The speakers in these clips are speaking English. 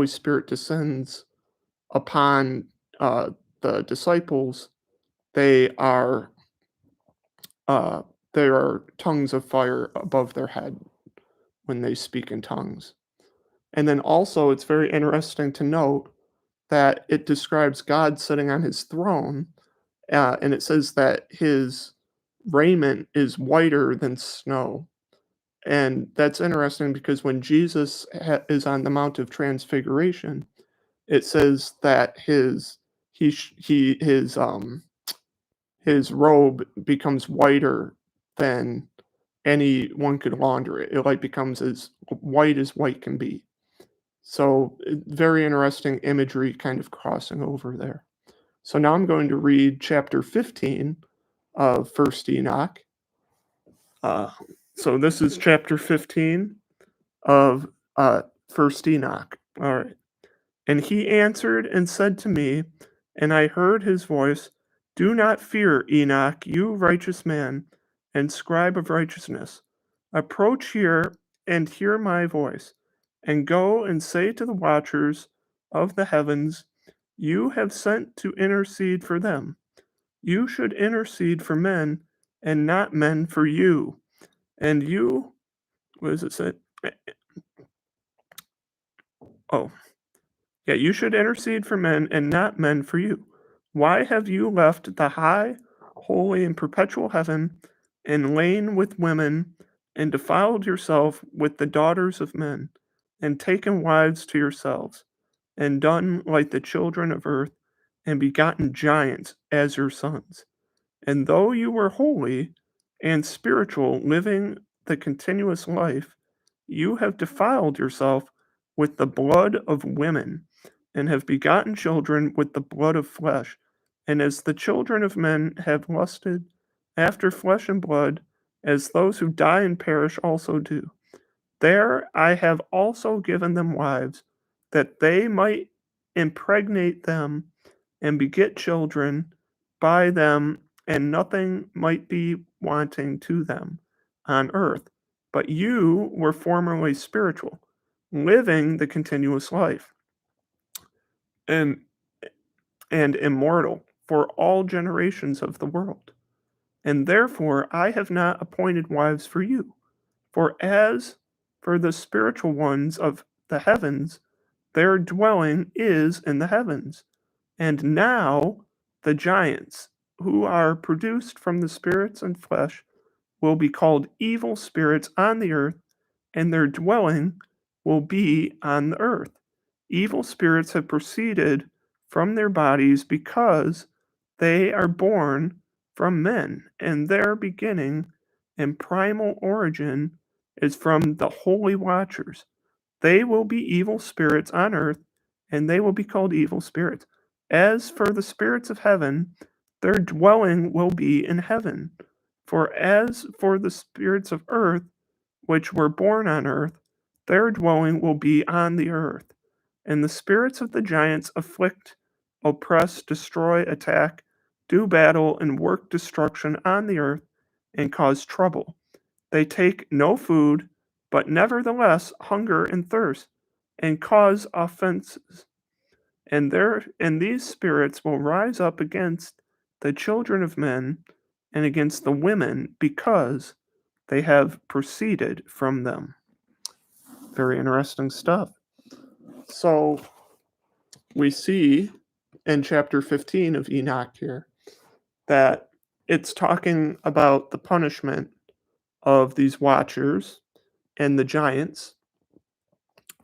Holy Spirit descends upon the disciples, they are uh, there are tongues of fire above their head when they speak in tongues. And then also, it's very interesting to note that it describes God sitting on his throne, and it says that his raiment is whiter than snow. And that's interesting because when Jesus is on the Mount of Transfiguration, it says that his robe becomes whiter than anyone could launder it. It like becomes as white can be. So very interesting imagery kind of crossing over there. So now I'm going to read chapter 15 of First Enoch. So this is chapter 15 of First Enoch. All right. And he answered and said to me, and I heard his voice, "Do not fear, Enoch, you righteous man, and scribe of righteousness. Approach here and hear my voice, and go and say to the watchers of the heavens, you have sent to intercede for them. You should intercede for men, and not men for you. And you," what does it say? Oh, yeah, "you should intercede for men, and not men for you. Why have you left the high, holy, and perpetual heaven, and lain with women, and defiled yourself with the daughters of men, and taken wives to yourselves, and done like the children of earth, and begotten giants as your sons? And though you were holy and spiritual, living the continuous life, you have defiled yourself with the blood of women, and have begotten children with the blood of flesh. And as the children of men have lusted after flesh and blood, as those who die and perish also do. There I have also given them wives, that they might impregnate them and beget children by them, and nothing might be wanting to them on earth. But you were formerly spiritual, living the continuous life, and immortal for all generations of the world. And therefore I have not appointed wives for you. For as for the spiritual ones of the heavens, their dwelling is in the heavens. And now the giants, who are produced from the spirits and flesh, will be called evil spirits on the earth, and their dwelling will be on the earth. Evil spirits have proceeded from their bodies because they are born from men, and their beginning and primal origin is from the holy watchers. They will be evil spirits on earth, and they will be called evil spirits. As for the spirits of heaven, their dwelling will be in heaven. For as for the spirits of earth, which were born on earth, their dwelling will be on the earth. And the spirits of the giants afflict, oppress, destroy, attack, do battle, and work destruction on the earth, and cause trouble. They take no food, but nevertheless hunger and thirst, and cause offenses. And these spirits will rise up against the children of men and against the women, because they have proceeded from them. Very interesting stuff. So we see in chapter 15 of Enoch here that it's talking about the punishment of these watchers and the giants.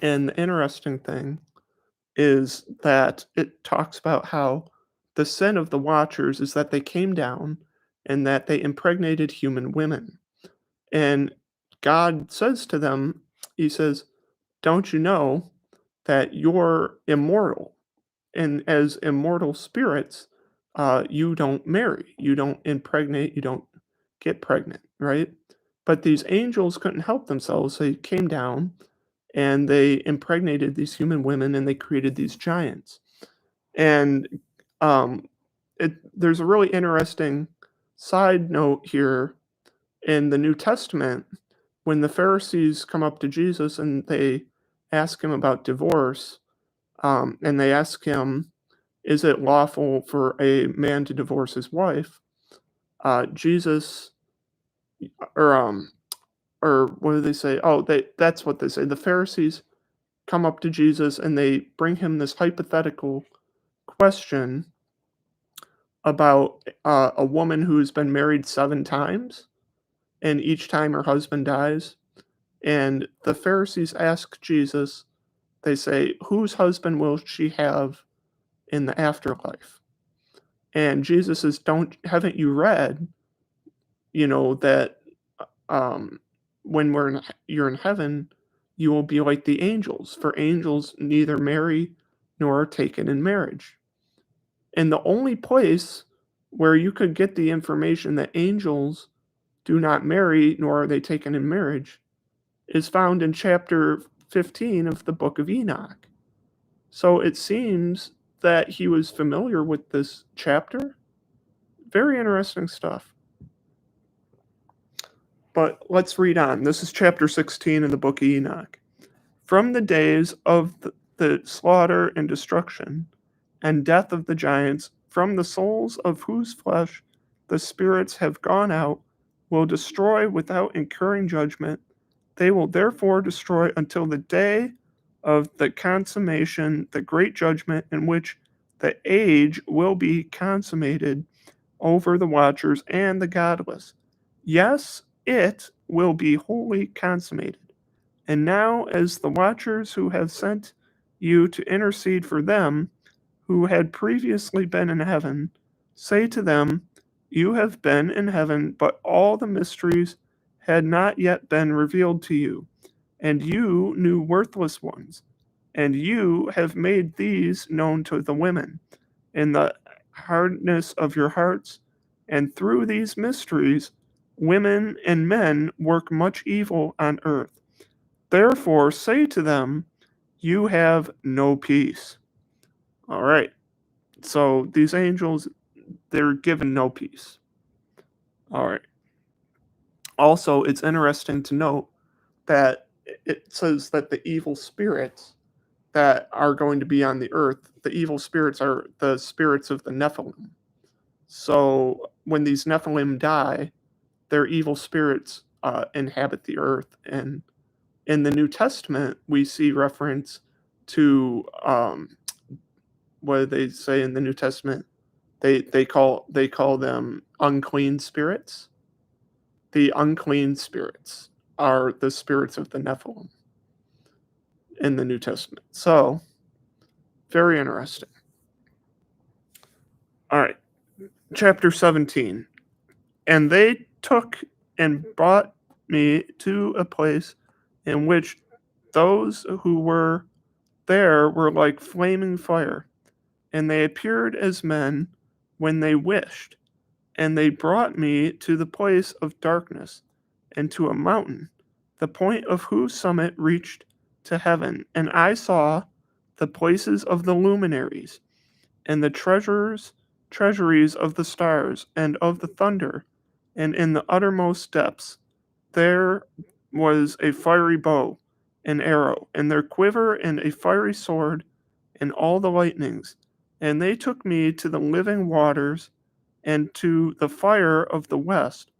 And the interesting thing is that it talks about how the sin of the watchers is that they came down and that they impregnated human women. And God says to them, he says, "Don't you know that you're immortal? And as immortal spirits, you don't marry, you don't impregnate, you don't get pregnant, right? But these angels couldn't help themselves. They came down and they impregnated these human women, and they created these giants." And um, there's a really interesting side note here in the New Testament when the Pharisees come up to Jesus and they ask him about divorce. and they ask him, "Is it lawful for a man to divorce his wife?" Jesus, or or what do they say? Oh, that's what they say. The Pharisees come up to Jesus and they bring him this hypothetical question about a woman who's been married 7 times, and each time her husband dies. And the Pharisees ask Jesus, they say, "Whose husband will she have in the afterlife?" And Jesus says, haven't you read, that um, when you're in heaven, you will be like the angels, for angels neither marry nor are taken in marriage. And the only place where you could get the information that angels do not marry nor are they taken in marriage is found in chapter 15 of the book of Enoch. So it seems that he was familiar with this chapter. Very interesting stuff. But let's read on. This is chapter 16 in the book of Enoch. From the days of the slaughter and destruction and death of the giants, from the souls of whose flesh the spirits have gone out, will destroy without incurring judgment. They will therefore destroy until the day of the consummation, the great judgment in which the age will be consummated over the watchers and the godless. Yes, it will be wholly consummated. And now, as the watchers who have sent you to intercede for them who had previously been in heaven, say to them, "You have been in heaven, but all the mysteries had not yet been revealed to you, and you knew worthless ones, and you have made these known to the women in the hardness of your hearts, and through these mysteries women and men work much evil on earth. Therefore say to them, you have no peace." All right. So these angels, they're given no peace. All right. Also, it's interesting to note that it says that the evil spirits that are going to be on the earth, the evil spirits are the spirits of the nephilim. So when these nephilim die, their evil spirits inhabit the earth. And in the New Testament, we see reference to what do they say in the New Testament? They call them unclean spirits. The unclean spirits are the spirits of the Nephilim in the New Testament. So very interesting. All right, chapter 17. And they took and brought me to a place in which those who were there were like flaming fire, and they appeared as men when they wished. And they brought me to the place of darkness, and to a mountain, the point of whose summit reached to heaven. And I saw the places of the luminaries, and the treasuries of the stars, and of the thunder, and in the uttermost depths there was a fiery bow, an arrow, and their quiver, and a fiery sword, and all the lightnings. And they took me to the living waters, and to the fire of the west,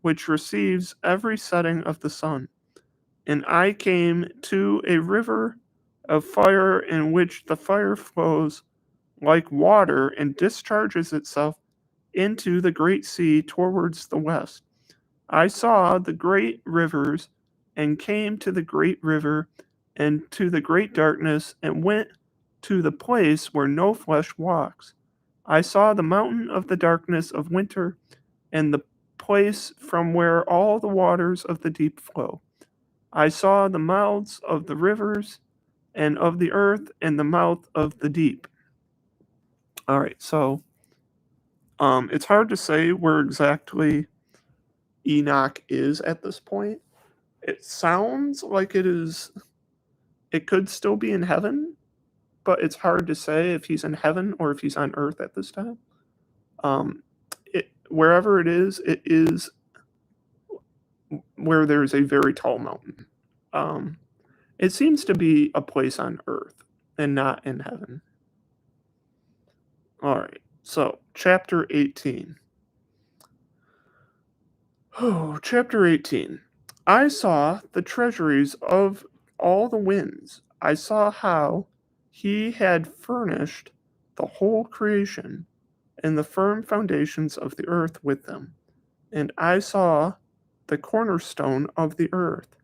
which receives every setting of the sun. And I came to a river of fire, in which the fire flows like water and discharges itself into the great sea towards the west. I saw the great rivers, and came to the great river, and to the great darkness, and went to the place where no flesh walks. I saw the mountain of the darkness of winter, and the place from where all the waters of the deep flow. I saw the mouths of the rivers, and of the earth, and the mouth of the deep. All right, so it's hard to say where exactly Enoch is at this point. It sounds like it is. It could still be in heaven, but it's hard to say if he's in heaven or if he's on earth at this time. Wherever it is where there's a very tall mountain. It seems to be a place on earth, and not in heaven. All right, so chapter 18. Oh, chapter 18. I saw the treasuries of all the winds. I saw how he had furnished the whole creation and the firm foundations of the earth with them. And I saw the cornerstone of the earth.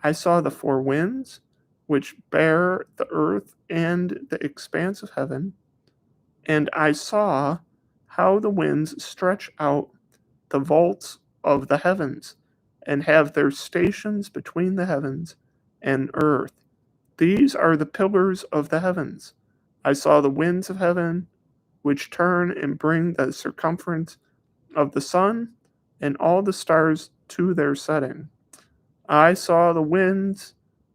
I saw the four winds, which bear the earth and the expanse of heaven. And I saw how the winds stretch out the vaults of the heavens and have their stations between the heavens and earth. These are the pillars of the heavens. I saw the winds of heaven, which turn and bring the circumference of the sun and all the stars to their setting. I saw the winds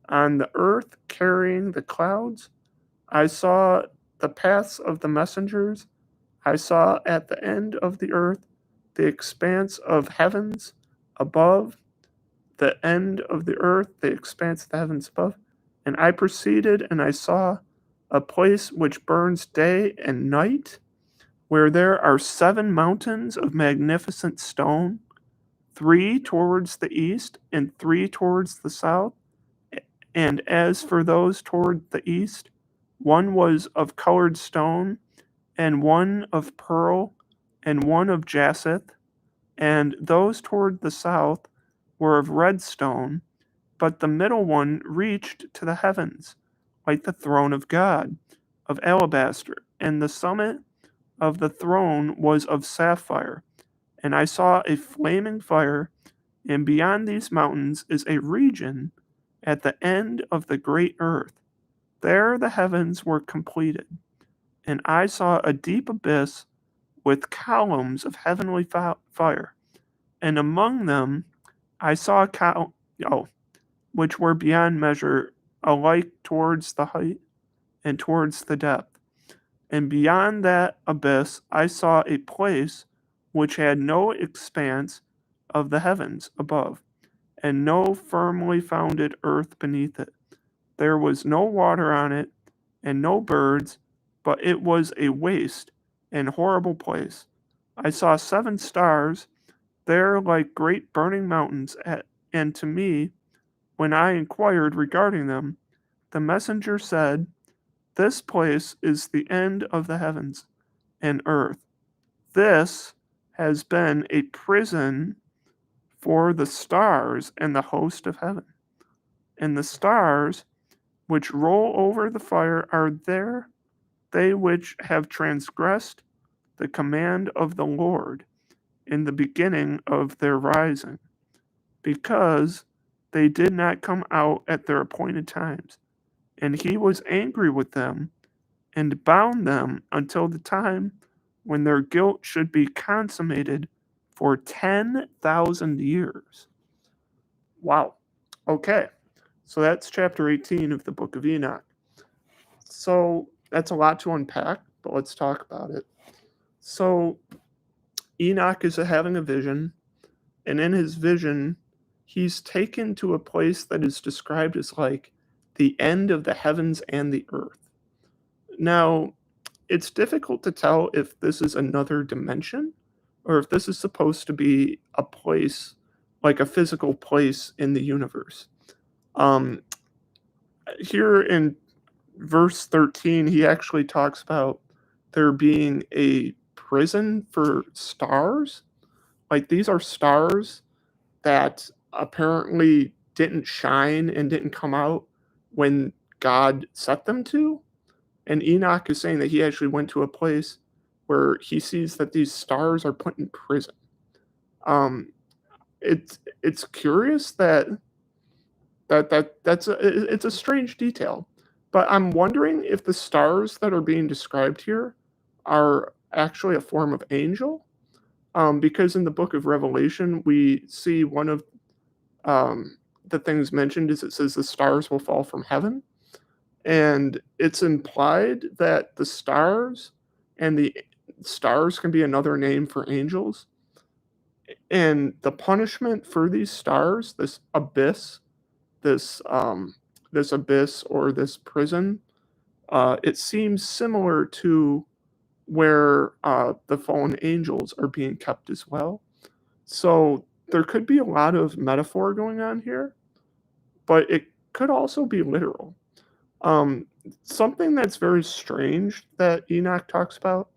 on the earth carrying the clouds. I saw the paths of the messengers. I saw at the end of the earth the expanse of heavens above, the end of the earth, the expanse of the heavens above. And I proceeded and I saw a place which burns day and night, where there are 7 mountains of magnificent stone, 3 towards the east and 3 towards the south. And as for those toward the east, one was of colored stone, and one of pearl, and one of jacinth, and those toward the south were of red stone, but the middle one reached to the heavens, like the throne of God, of alabaster, and the summit of the throne was of sapphire. And I saw a flaming fire, and beyond these mountains is a region at the end of the great earth. There the heavens were completed, and I saw a deep abyss with columns of heavenly fire, and among them I saw which were beyond measure, alike towards the height and towards the depth. And beyond that abyss I saw a place which had no expanse of the heavens above, and no firmly founded earth beneath it. There was no water on it, and no birds, but it was a waste and horrible place. I saw 7 stars there like great burning mountains, and to me, when I inquired regarding them, the messenger said, "This place is the end of the heavens and earth. This has been a prison for the stars and the host of heaven. And the stars which roll over the fire are there, they which have transgressed the command of the Lord in the beginning of their rising, because they did not come out at their appointed times. And he was angry with them and bound them until the time when their guilt should be consummated for 10,000 years." Wow. Okay. So that's chapter 18 of the book of Enoch. So that's a lot to unpack, but let's talk about it. So Enoch is having a vision, and in his vision, he's taken to a place that is described as like the end of the heavens and the earth. Now, it's difficult to tell if this is another dimension or if this is supposed to be a place, like a physical place in the universe. Um, Here in verse 13, he actually talks about there being a prison for stars. Like these are stars that apparently didn't shine and didn't come out when God set them to. And Enoch is saying that he actually went to a place where he sees that these stars are put in prison. Um, it's curious it's a strange detail, but I'm wondering if the stars that are being described here are actually a form of angel, because in the book of Revelation we see one of the things mentioned is it says the stars will fall from heaven, and it's implied that the stars and the stars can be another name for angels, and the punishment for these stars, this abyss or this prison, it seems similar to where the fallen angels are being kept as well. So there could be a lot of metaphor going on here, but it could also be literal. Um, Something that's very strange that Enoch talks about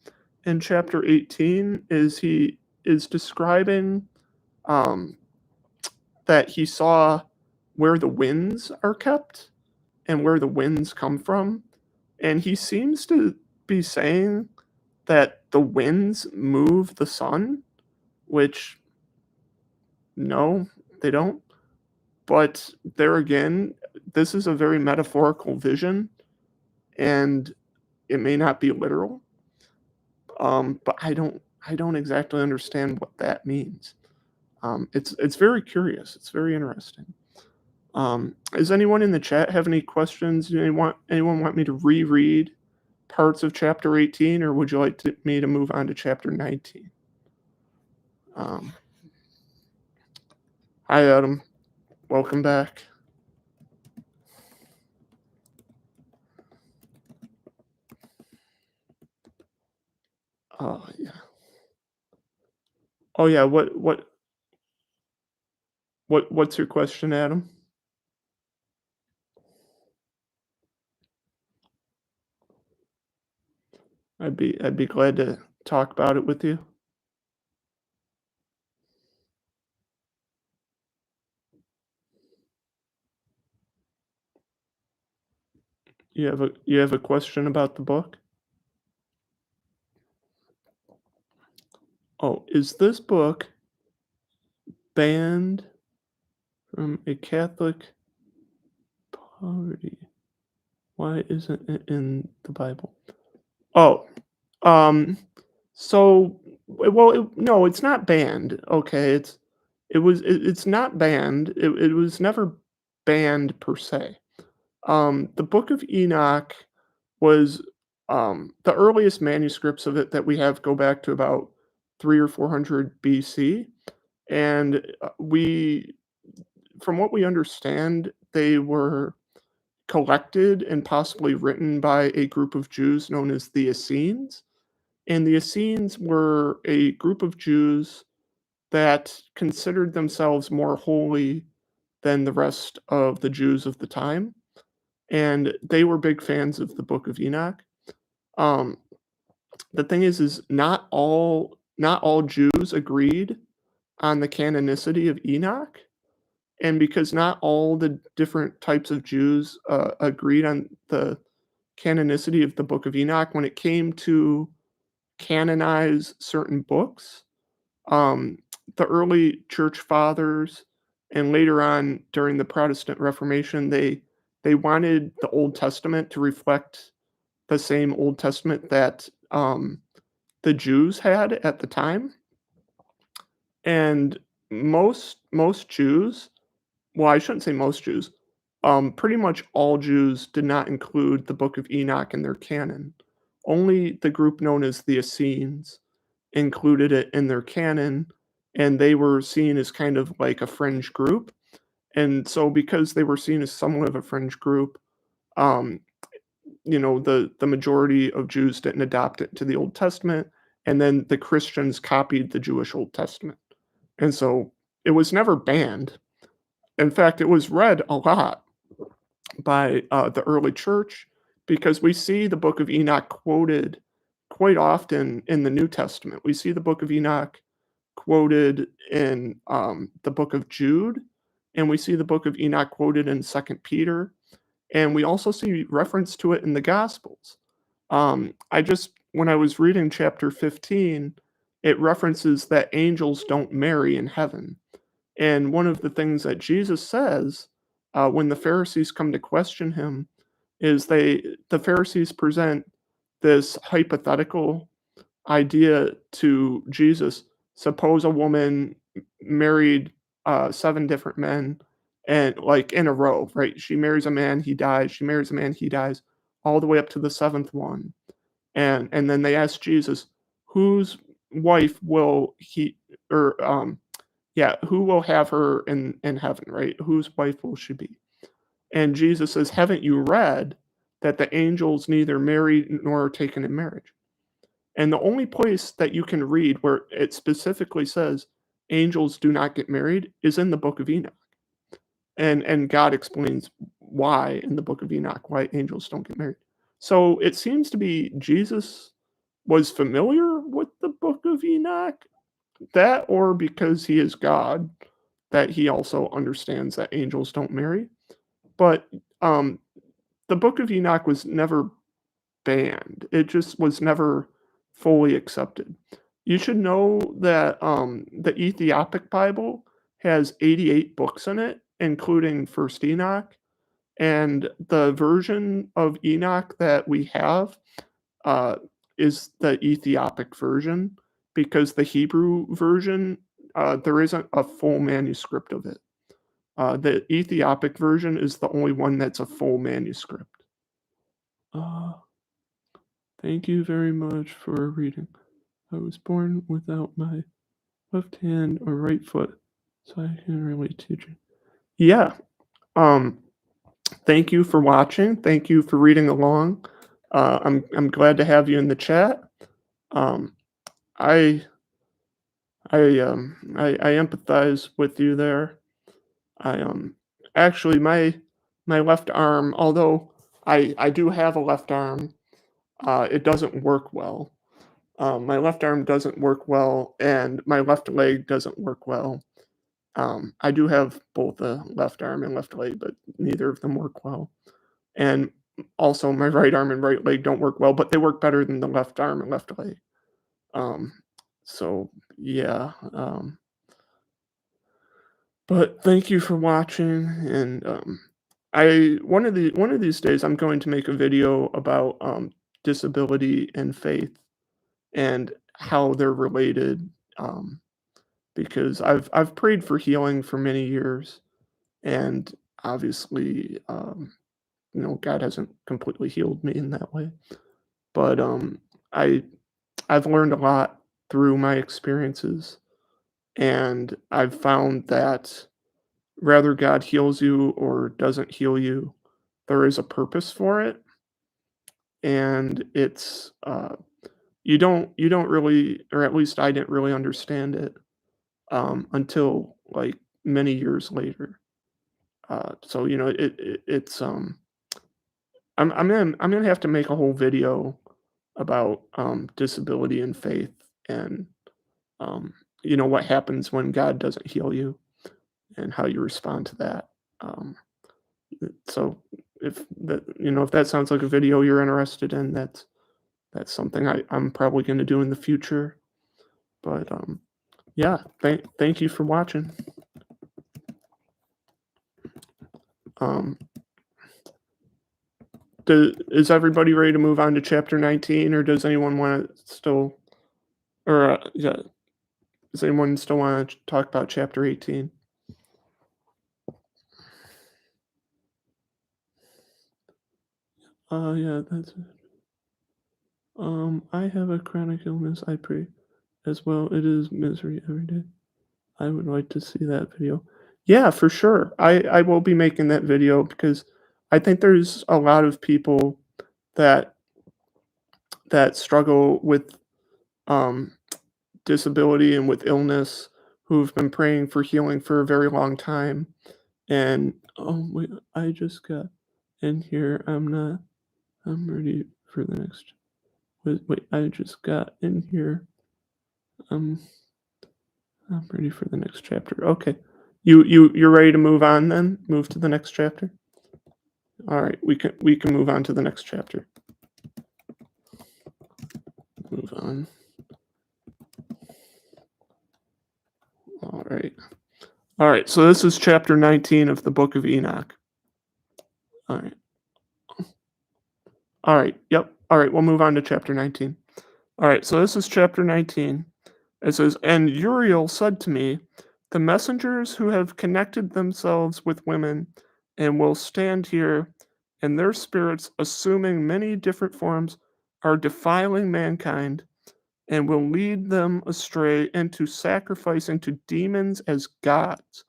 in chapter 18 is he is describing um, that he saw where the winds are kept and where the winds come from. And he seems to be saying that the winds move the sun, which no, they don't. But there again, this is a very metaphorical vision, and it may not be literal. But I don't exactly understand what that means. It's very curious. It's very interesting. Does anyone in the chat have any questions? Anyone want me to reread parts of chapter 18, or would you like me to move on to chapter 19? Um, Hi, Adam. Welcome back. Oh yeah. Oh yeah. What's your question, Adam? I'd be glad to talk about it with you. You have a question about the book? Oh, is this book banned from a Catholic party? Why isn't it in the Bible? Oh, um, so well, no, it's not banned. Okay, it's not banned. It was never banned per se. The Book of Enoch was the earliest manuscripts of it that we have go back to about 300 or 400 BC, and from what we understand, they were collected and possibly written by a group of Jews known as the Essenes. And the Essenes were a group of Jews that considered themselves more holy than the rest of the Jews of the time. And they were big fans of the Book of Enoch. Um, the thing is not all Jews agreed on the canonicity of Enoch, and because not all the different types of Jews agreed on the canonicity of the Book of Enoch, when it came to canonize certain books, um, the early church fathers and later on during the Protestant Reformation, they wanted the Old Testament to reflect the same Old Testament that the Jews had at the time, and most Jews, well, I shouldn't say most Jews, pretty much all Jews did not include the Book of Enoch in their canon. Only the group known as the Essenes included it in their canon, and they were seen as kind of like a fringe group. And so, because they were seen as somewhat of a fringe group, um, the majority of Jews didn't adopt it to the Old Testament, and then the Christians copied the Jewish Old Testament. And so it was never banned. In fact, it was read a lot by the early church because we see the Book of Enoch quoted quite often in the New Testament. We see the Book of Enoch quoted in the Book of Jude, and we see the Book of Enoch quoted in Second Peter, and we also see reference to it in the Gospels. When I was reading chapter 15, it references that angels don't marry in heaven. And one of the things that Jesus says when the Pharisees come to question him is the Pharisees present this hypothetical idea to Jesus. Suppose a woman married 7 different men, and like in a row, right? She marries a man, he dies. She marries a man, he dies, all the way up to the seventh one. And then they ask Jesus, whose wife will he or yeah, who will have her in heaven, right? Whose wife will she be? And Jesus says, haven't you read that the angels neither marry nor are taken in marriage. And the only place that you can read where it specifically says angels do not get married is in the book of Enoch. And God explains why in the book of Enoch, why angels don't get married. So it seems to be Jesus was familiar with the book of Enoch, that or because he is God, that he also understands that angels don't marry. But the book of Enoch was never banned. It just was never fully accepted. You should know that the Ethiopic Bible has 88 books in it, including First Enoch, and the version of Enoch that we have uh, is the Ethiopic version because the Hebrew version there isn't a full manuscript of it. The Ethiopic version is the only one that's a full manuscript. Uh, Thank you very much for reading. I was born without my left hand or right foot, so I can relate to you. Yeah. Um. Thank you for watching. Thank you for reading along. I'm glad to have you in the chat. Um. I I empathize with you there. I actually my left arm, although I do have a left arm, it doesn't work well. My left arm doesn't work well, and my left leg doesn't work well. I do have both a left arm and left leg, but neither of them work well. And also, my right arm and right leg don't work well, but they work better than the left arm and left leg. Um, so yeah. But thank you for watching, and I one of these days I'm going to make a video about disability and faith and how they're related. Because I've prayed for healing for many years, and obviously, God hasn't completely healed me in that way. But I I've learned a lot through my experiences, and I've found that whether God heals you or doesn't heal you, there is a purpose for it, and it's you don't really, or at least I didn't really understand it until like many years later. So it's I'm gonna have to make a whole video about disability and faith and um, what happens when God doesn't heal you and how you respond to that. Um, so if that sounds like a video you're interested in, that's something I'm probably going to do in the future. But yeah, thank you for watching. Um, is everybody ready to move on to chapter 19, or does anyone want to still, or yeah, does anyone still want to talk about chapter 18? Yeah, that's it. I have a chronic illness. I pray as well. It is misery every day. I would like to see that video. Yeah, for sure. I will be making that video because I think there's a lot of people that struggle with um, disability and with illness who've been praying for healing for a very long time. And oh wait, I just got in here. I'm ready for the next. Wait, I just got in here. I'm ready for the next chapter. Okay. You're ready to move on then? Move to the next chapter? All right, we can move on to the next chapter. Move on. All right. All right, so this is chapter 19 of the book of Enoch. All right. All right. Yep. All right, we'll move on to chapter 19. All right, so this is chapter 19. It says, "And Uriel said to me, the messengers who have connected themselves with women and will stand here, and their spirits, assuming many different forms, are defiling mankind and will lead them astray into sacrificing to demons as gods.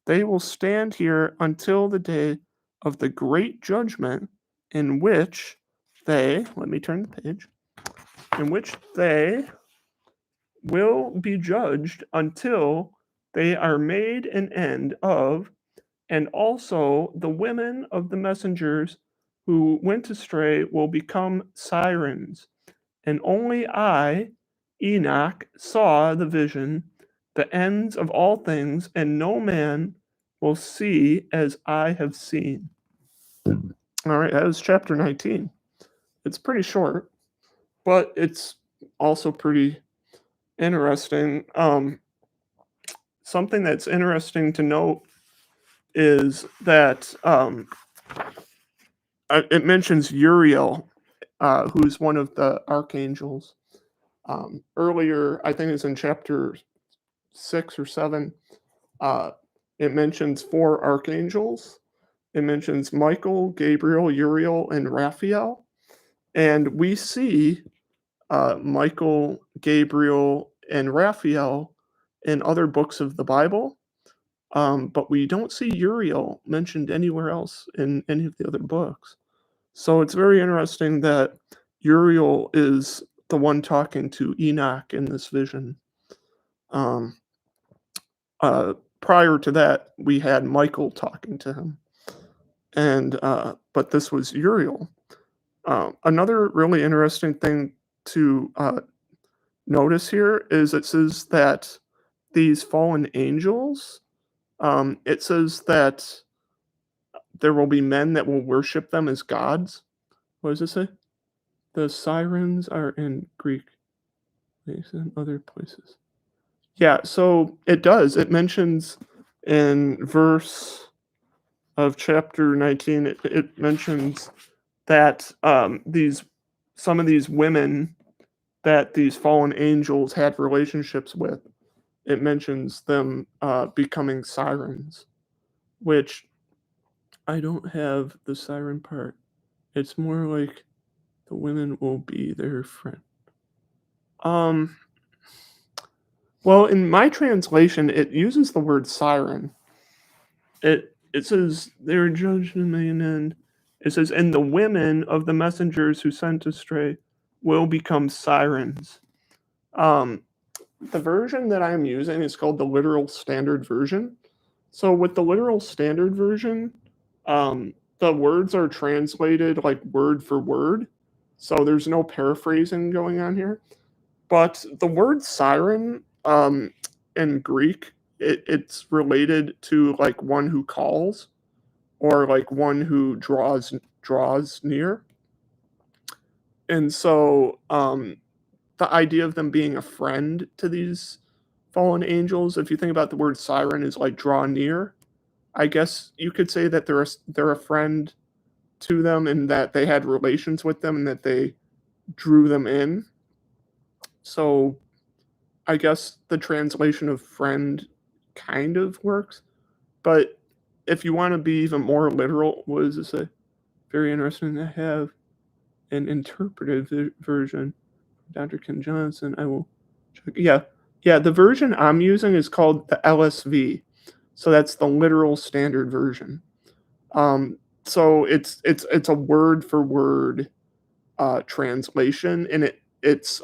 They will stand here until the day of the great judgment in which they, let me turn the page, in which they will be judged until they are made an end of, and also the women of the messengers who went astray will become sirens. And only I, Enoch, saw the vision, the ends of all things, and no man will see as I have seen. All right, that is chapter 19. It's pretty short, but it's also pretty interesting. Something that's interesting to note is that it mentions Uriel, who's one of the archangels. Earlier, I think it's in chapter 6 or 7, it mentions 4 archangels. It mentions Michael, Gabriel, Uriel, and Raphael. And we see Michael, Gabriel, and Raphael in other books of the Bible, but we don't see Uriel mentioned anywhere else in any of the other books. So it's very interesting that Uriel is the one talking to Enoch in this vision. Prior to that, we had Michael talking to him, and but this was Uriel. Another really interesting thing to notice here is it says that these fallen angels, it says that there will be men that will worship them as gods. What does it say? The sirens are in Greek, and other places. Yeah, so it does. It mentions in verse of chapter 19, it mentions that some of these women that these fallen angels had relationships with, it mentions them becoming sirens, which I don't have the siren part. It's more like the women will be their friend. Well, in my translation, it uses the word siren. It says they were judged in the end. It says, and the women of the messengers who sent astray will become sirens. The version that I'm using is called the Literal Standard Version. So with the Literal Standard Version, the words are translated like word for word. So there's no paraphrasing going on here. But the word siren in Greek, it's related to like one who calls or like one who draws near. And so the idea of them being a friend to these fallen angels, if you think about the word siren is like draw near, I guess you could say that they're a friend to them and that they had relations with them and that they drew them in. So I guess the translation of friend kind of works. But if you want to be even more literal, what does it say? Very interesting to have an interpretive version. Dr. Ken Johnson, I will check. Yeah, the version I'm using is called the LSV. So that's the literal standard version. So it's a word for word translation, and it's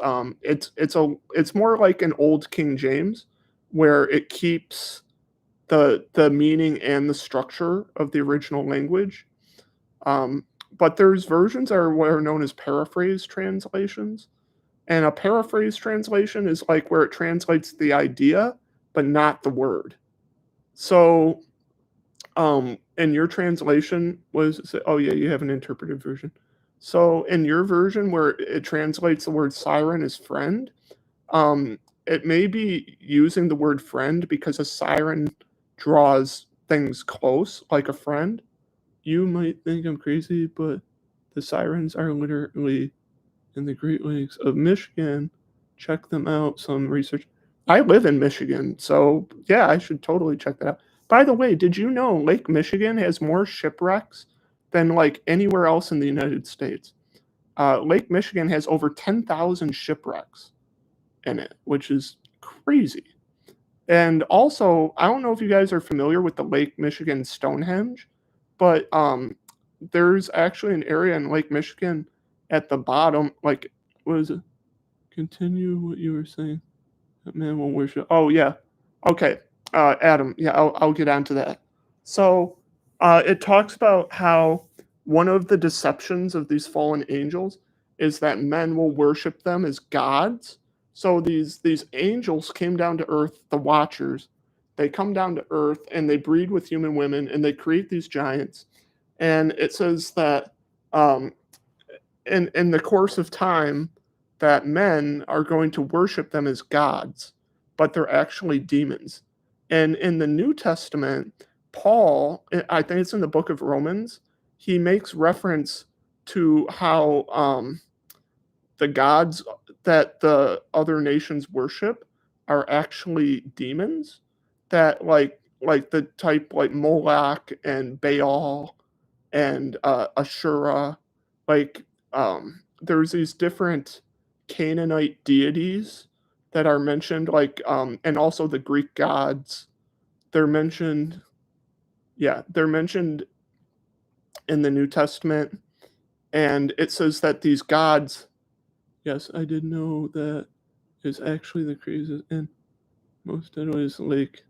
more like an old King James, where it keeps the meaning and the structure of the original language. But there's versions that are what are known as paraphrase translations. And a paraphrase translation is like where it translates the idea, but not the word. So, in your translation, was it? Oh yeah, you have an interpretive version. So in your version, where it translates the word siren as friend, it may be using the word friend because a siren draws things close, like a friend. You might think I'm crazy, but the sirens are literally in the Great Lakes of Michigan. Check them out. Some research. I live in Michigan, so yeah, I should totally check that out. By the way, did you know Lake Michigan has more shipwrecks than like anywhere else in the United States? Lake Michigan has over 10,000 shipwrecks in it, which is crazy. And also, I don't know if you guys are familiar with the Lake Michigan Stonehenge, but there's actually an area in Lake Michigan at the bottom, like, what is it? Continue what you were saying. That man will worship. Oh yeah. Okay. Adam. Yeah, I'll get onto that. So, it talks about how one of the deceptions of these fallen angels is that men will worship them as gods. So these angels came down to earth, the Watchers. They come down to earth and they breed with human women and they create these giants. And it says that um, in the course of time that men are going to worship them as gods, but they're actually demons. And in the New Testament, Paul, I think it's in the book of Romans, he makes reference to how the gods that the other nations worship are actually demons that like the type like Moloch and Baal and Ashura, like there's these different Canaanite deities that are mentioned, like and also the Greek gods. They're mentioned, yeah, they're mentioned in the New Testament, and it says that these gods. Yes, I did know that is actually the craziest and most deadliest lake.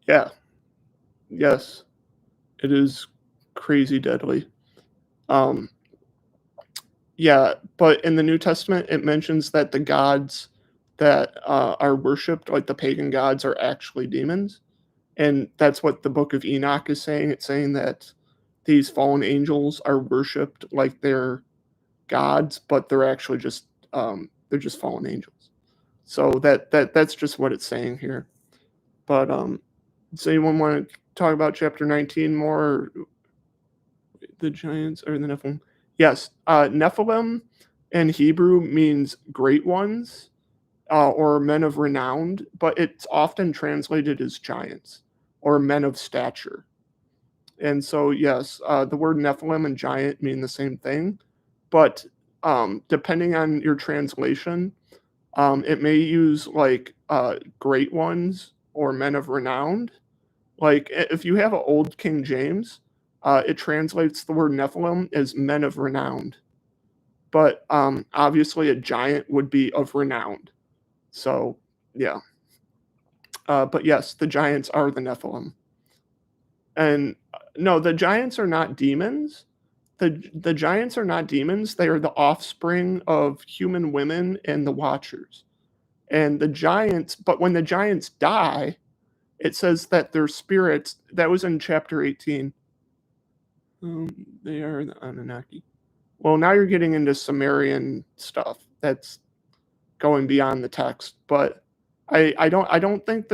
Yeah, yes, it is crazy deadly. Um, Yeah, but in the New Testament, it mentions that the gods that are worshipped, like the pagan gods, are actually demons. And that's what the book of Enoch is saying. It's saying that these fallen angels are worshipped like they're gods, but they're actually just they're just fallen angels. So that's just what it's saying here. But does anyone want to talk about chapter 19 more? Or the giants or the Nephilim? Yes, Nephilim in Hebrew means great ones or men of renown, but it's often translated as giants or men of stature. And so, yes, the word Nephilim and giant mean the same thing, but depending on your translation, it may use like great ones or men of renown. Like if you have an old King James, it translates the word Nephilim as men of renown. But obviously, a giant would be of renown. So yeah. But yes, the giants are the Nephilim. And no, the giants are not demons. The giants are not demons. They are the offspring of human women and the Watchers. And the giants, but when the giants die, it says that their spirits. That was in chapter 18. They are the Anunnaki. Well, now you're getting into Sumerian stuff. That's going beyond the text. But I don't think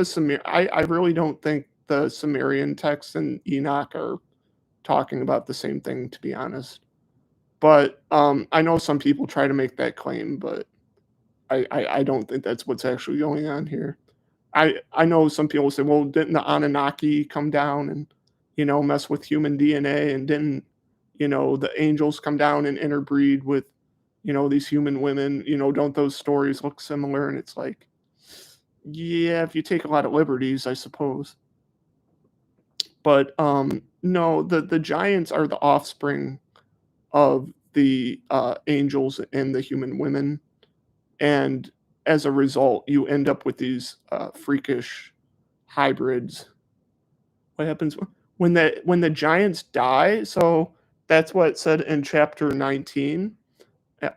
I really don't think the Sumerian texts and Enoch are talking about the same thing, to be honest. But I know some people try to make that claim, but I don't think that's what's actually going on here. I know some people say, well, didn't the Anunnaki come down and mess with human DNA, and didn't the angels come down and interbreed with these human women? Don't those stories look similar? And it's like, yeah, if you take a lot of liberties, I suppose. But no, the giants are the offspring of the angels and the human women, and as a result, you end up with these freakish hybrids. What happens when the giants die? So that's what it said in chapter 19,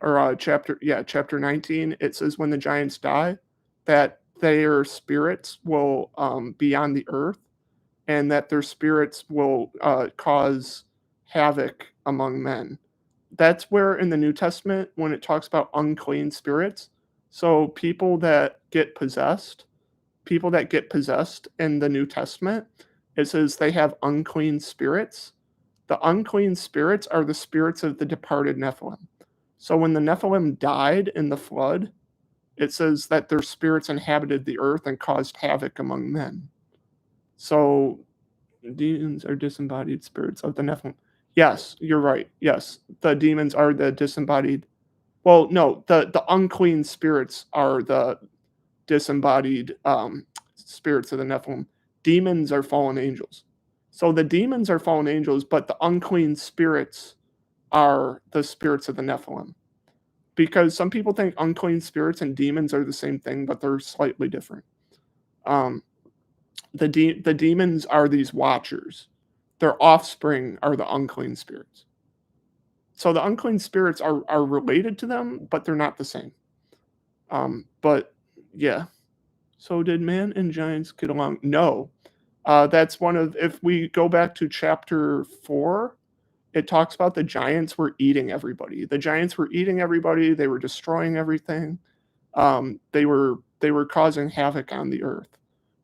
or chapter 19. It says when the giants die, that their spirits will be on the earth, and that their spirits will cause havoc among men. That's where in the New Testament, when it talks about unclean spirits, so people that get possessed in the New Testament, it says they have unclean spirits. The unclean spirits are the spirits of the departed Nephilim. So when the Nephilim died in the flood, it says that their spirits inhabited the earth and caused havoc among men. So demons are disembodied spirits of the Nephilim. Yes, you're right. Yes, the demons are the disembodied. Well, no, the unclean spirits are the disembodied spirits of the Nephilim. Demons are fallen angels. So the demons are fallen angels, but the unclean spirits are the spirits of the Nephilim. Because some people think unclean spirits and demons are the same thing, but they're slightly different. Um, the demons are these watchers. Their offspring are the unclean spirits. So the unclean spirits are related to them, but they're not the same. But yeah. So did man and giants get along? No. That's one of, if we go back to chapter 4, it talks about the giants were eating everybody. The giants were eating everybody. They were destroying everything. They were causing havoc on the earth.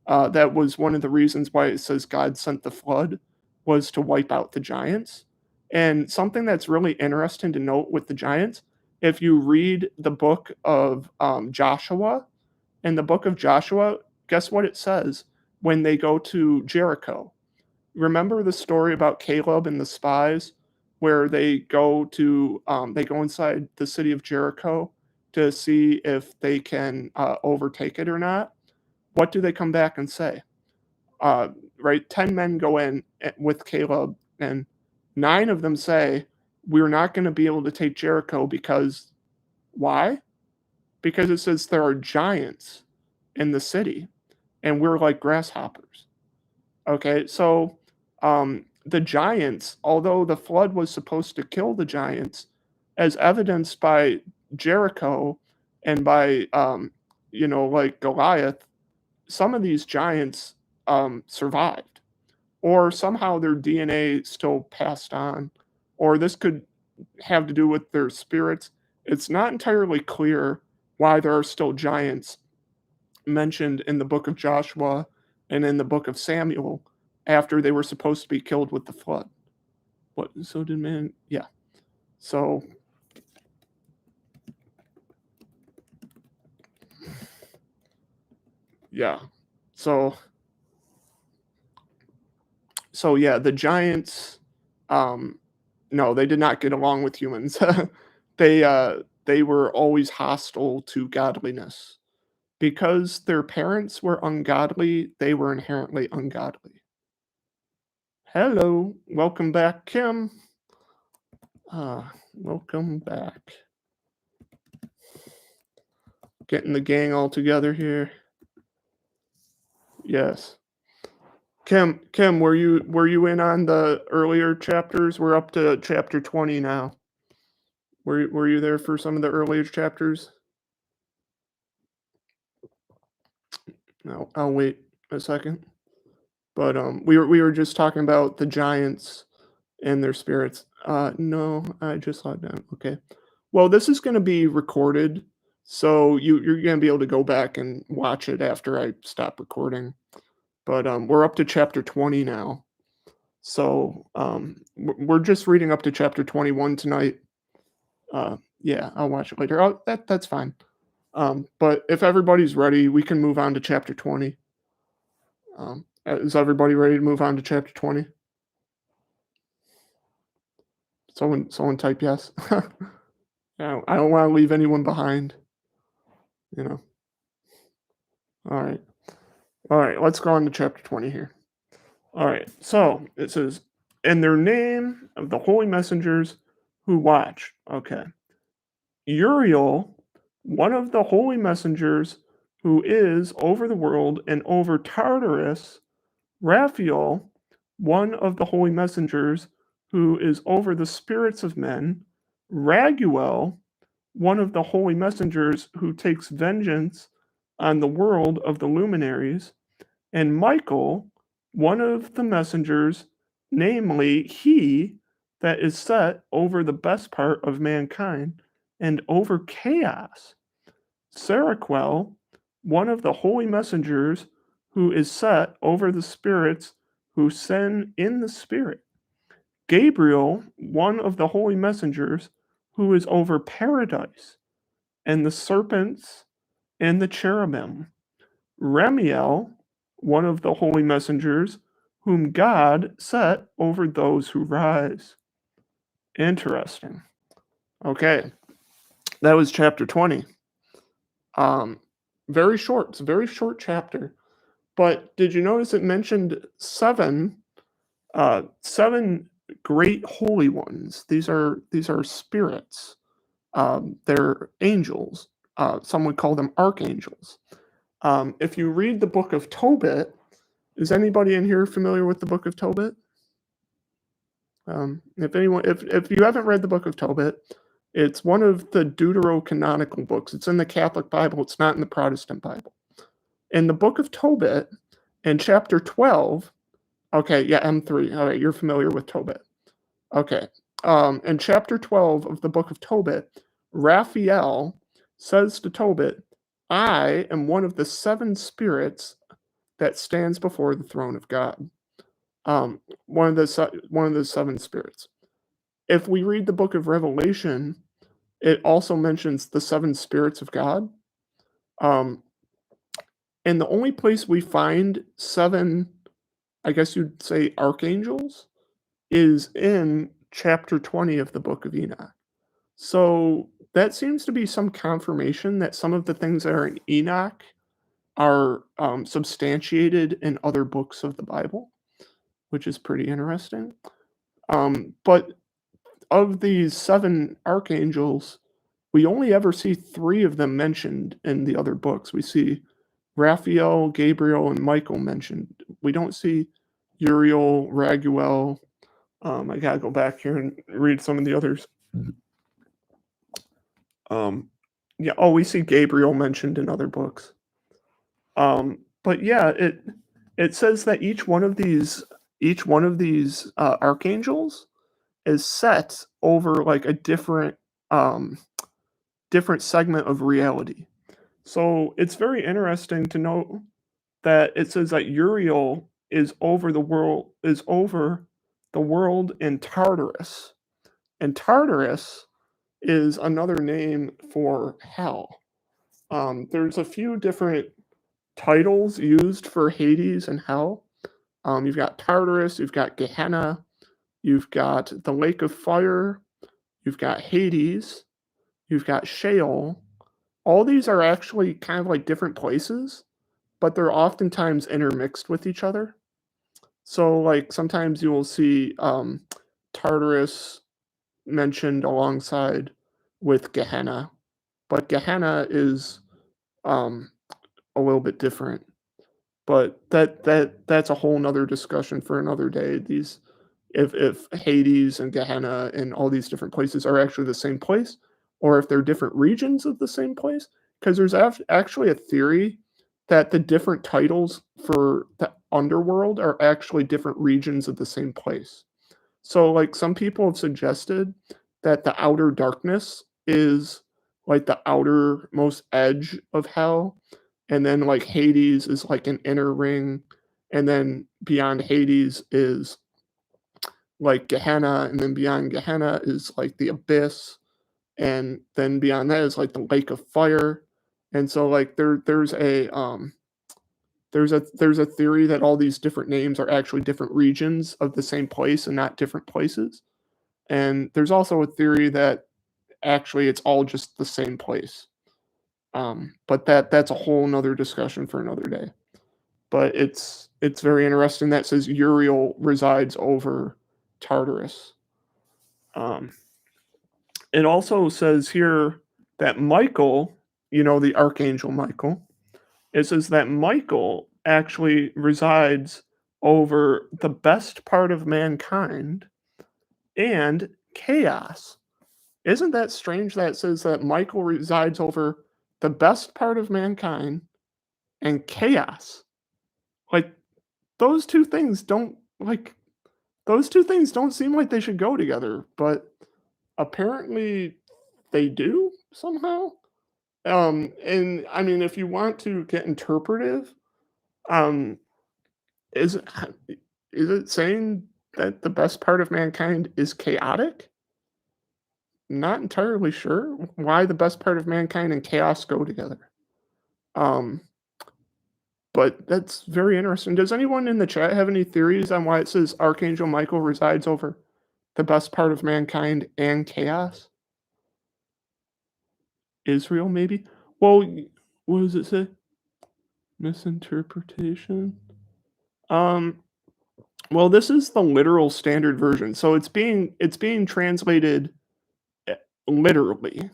That was one of the reasons why it says God sent the flood, was to wipe out the giants. And something that's really interesting to note with the giants, if you read the book of Joshua, in the book of Joshua, guess what it says when they go to Jericho? Remember the story about Caleb and the spies, where they go inside the city of Jericho to see if they can overtake it or not. What do they come back and say? Right, 10 men go in with Caleb, and 9 of them say, "We're not going to be able to take Jericho because why? Because it says there are giants in the city, and we're like grasshoppers." Okay, so the giants, although the flood was supposed to kill the giants, as evidenced by Jericho and by like Goliath, some of these giants survived, or somehow their DNA still passed on, or this could have to do with their spirits. It's not entirely clear why there are still giants mentioned in the book of Joshua and in the book of Samuel after they were supposed to be killed with the flood. What? So did man? Yeah. So yeah. So yeah, the giants. No, they did not get along with humans. They were always hostile to godliness. Because their parents were ungodly, they were inherently ungodly. Hello, welcome back, Kim. Welcome back. Getting the gang all together here. Yes. Kim, were you in on the earlier chapters? We're up to chapter 20 now. Were you there for some of the earlier chapters? No, I'll wait a second. But we were just talking about the giants and their spirits. No, I just logged down. Okay. Well, this is going to be recorded, so you're going to be able to go back and watch it after I stop recording. But we're up to chapter 20 now. So we're just reading up to chapter 21 tonight. Yeah, I'll watch it later. Oh, that's fine. But if everybody's ready, we can move on to chapter 20. Is everybody ready to move on to chapter 20? Someone type yes. I don't want to leave anyone behind. You know. All right. All right. Let's go on to chapter 20 here. All right. So it says, "In their name of the holy messengers who watch." Okay. Uriel, one of the holy messengers who is over the world and over Tartarus. Raphael, one of the holy messengers who is over the spirits of men. Raguel, one of the holy messengers who takes vengeance on the world of the luminaries. And Michael, one of the messengers, namely he that is set over the best part of mankind and over chaos. Seraquel, one of the holy messengers who is set over the spirits who sin in the spirit. Gabriel, one of the holy messengers who is over paradise and the serpents and the cherubim. Remiel, one of the holy messengers whom God set over those who rise. Interesting. Okay, that was chapter 20. Very short. It's a very short chapter. But did you notice it mentioned 7 7 great holy ones. These are spirits. They're angels. Some would call them archangels. If you read the book of Tobit, is anybody in here familiar with the book of Tobit? If you haven't read the book of Tobit, it's one of the deuterocanonical books. It's in the Catholic Bible. It's not in the Protestant Bible. In the book of Tobit, in chapter 12, okay, yeah, M3. All right, you're familiar with Tobit. Okay. In chapter 12 of the book of Tobit, Raphael says to Tobit, I am one of the 7 spirits that stands before the throne of God. One of the 7 spirits. If we read the book of Revelation, it also mentions the 7 spirits of God. Um, and the only place we find 7, I guess you'd say, archangels, is in chapter 20 of the book of Enoch. So that seems to be some confirmation that some of the things that are in Enoch are substantiated in other books of the Bible, which is pretty interesting. But of these 7 archangels, we only ever see 3 of them mentioned in the other books. We see Raphael, Gabriel, and Michael mentioned. We don't see Uriel, Raguel. I gotta go back here and read some of the others. Yeah, we see Gabriel mentioned in other books. But yeah, it says that each one of these archangels is set over like a different segment of reality. So it's very interesting to note that it says that Uriel is over the world in Tartarus. And Tartarus is another name for hell. There's a few different titles used for Hades and hell. You've got Tartarus, you've got Gehenna, you've got the Lake of Fire, you've got Hades, you've got Sheol. All these are actually kind of like different places, but they're oftentimes intermixed with each other. So, like, sometimes you will see Tartarus mentioned alongside with Gehenna, but Gehenna is um, a little bit different. But that's a whole nother discussion for another day. These if Hades and Gehenna and all these different places are actually the same place, or if they're different regions of the same place. Because there's actually a theory that the different titles for the underworld are actually different regions of the same place. So, like, some people have suggested that the outer darkness is like the outermost edge of hell, and then like Hades is like an inner ring, and then beyond Hades is like Gehenna, and then beyond Gehenna is like the abyss, and then beyond that is like the lake of fire. And so like there's a theory that all these different names are actually different regions of the same place and not different places. And there's also a theory that actually it's all just the same place. But that's a whole nother discussion for another day. But it's very interesting that says Uriel resides over Tartarus. Um, it also says here that Michael, the archangel Michael, it says that Michael actually resides over the best part of mankind and chaos. Isn't that strange that it says that Michael resides over the best part of mankind and chaos? Like those two things don't like those two things don't seem like they should go together, but apparently they do somehow. And I mean, if you want to get interpretive, um, is it is it saying that the best part of mankind is chaotic? Not entirely sure why the best part of mankind and chaos go together. Um, but that's very interesting. Does anyone in the chat have any theories on why it says Archangel Michael resides over the best part of mankind and chaos? Israel, maybe? Well, what does it say? Misinterpretation? Um, Well, this is the literal standard version, so it's being translated, eh, literally.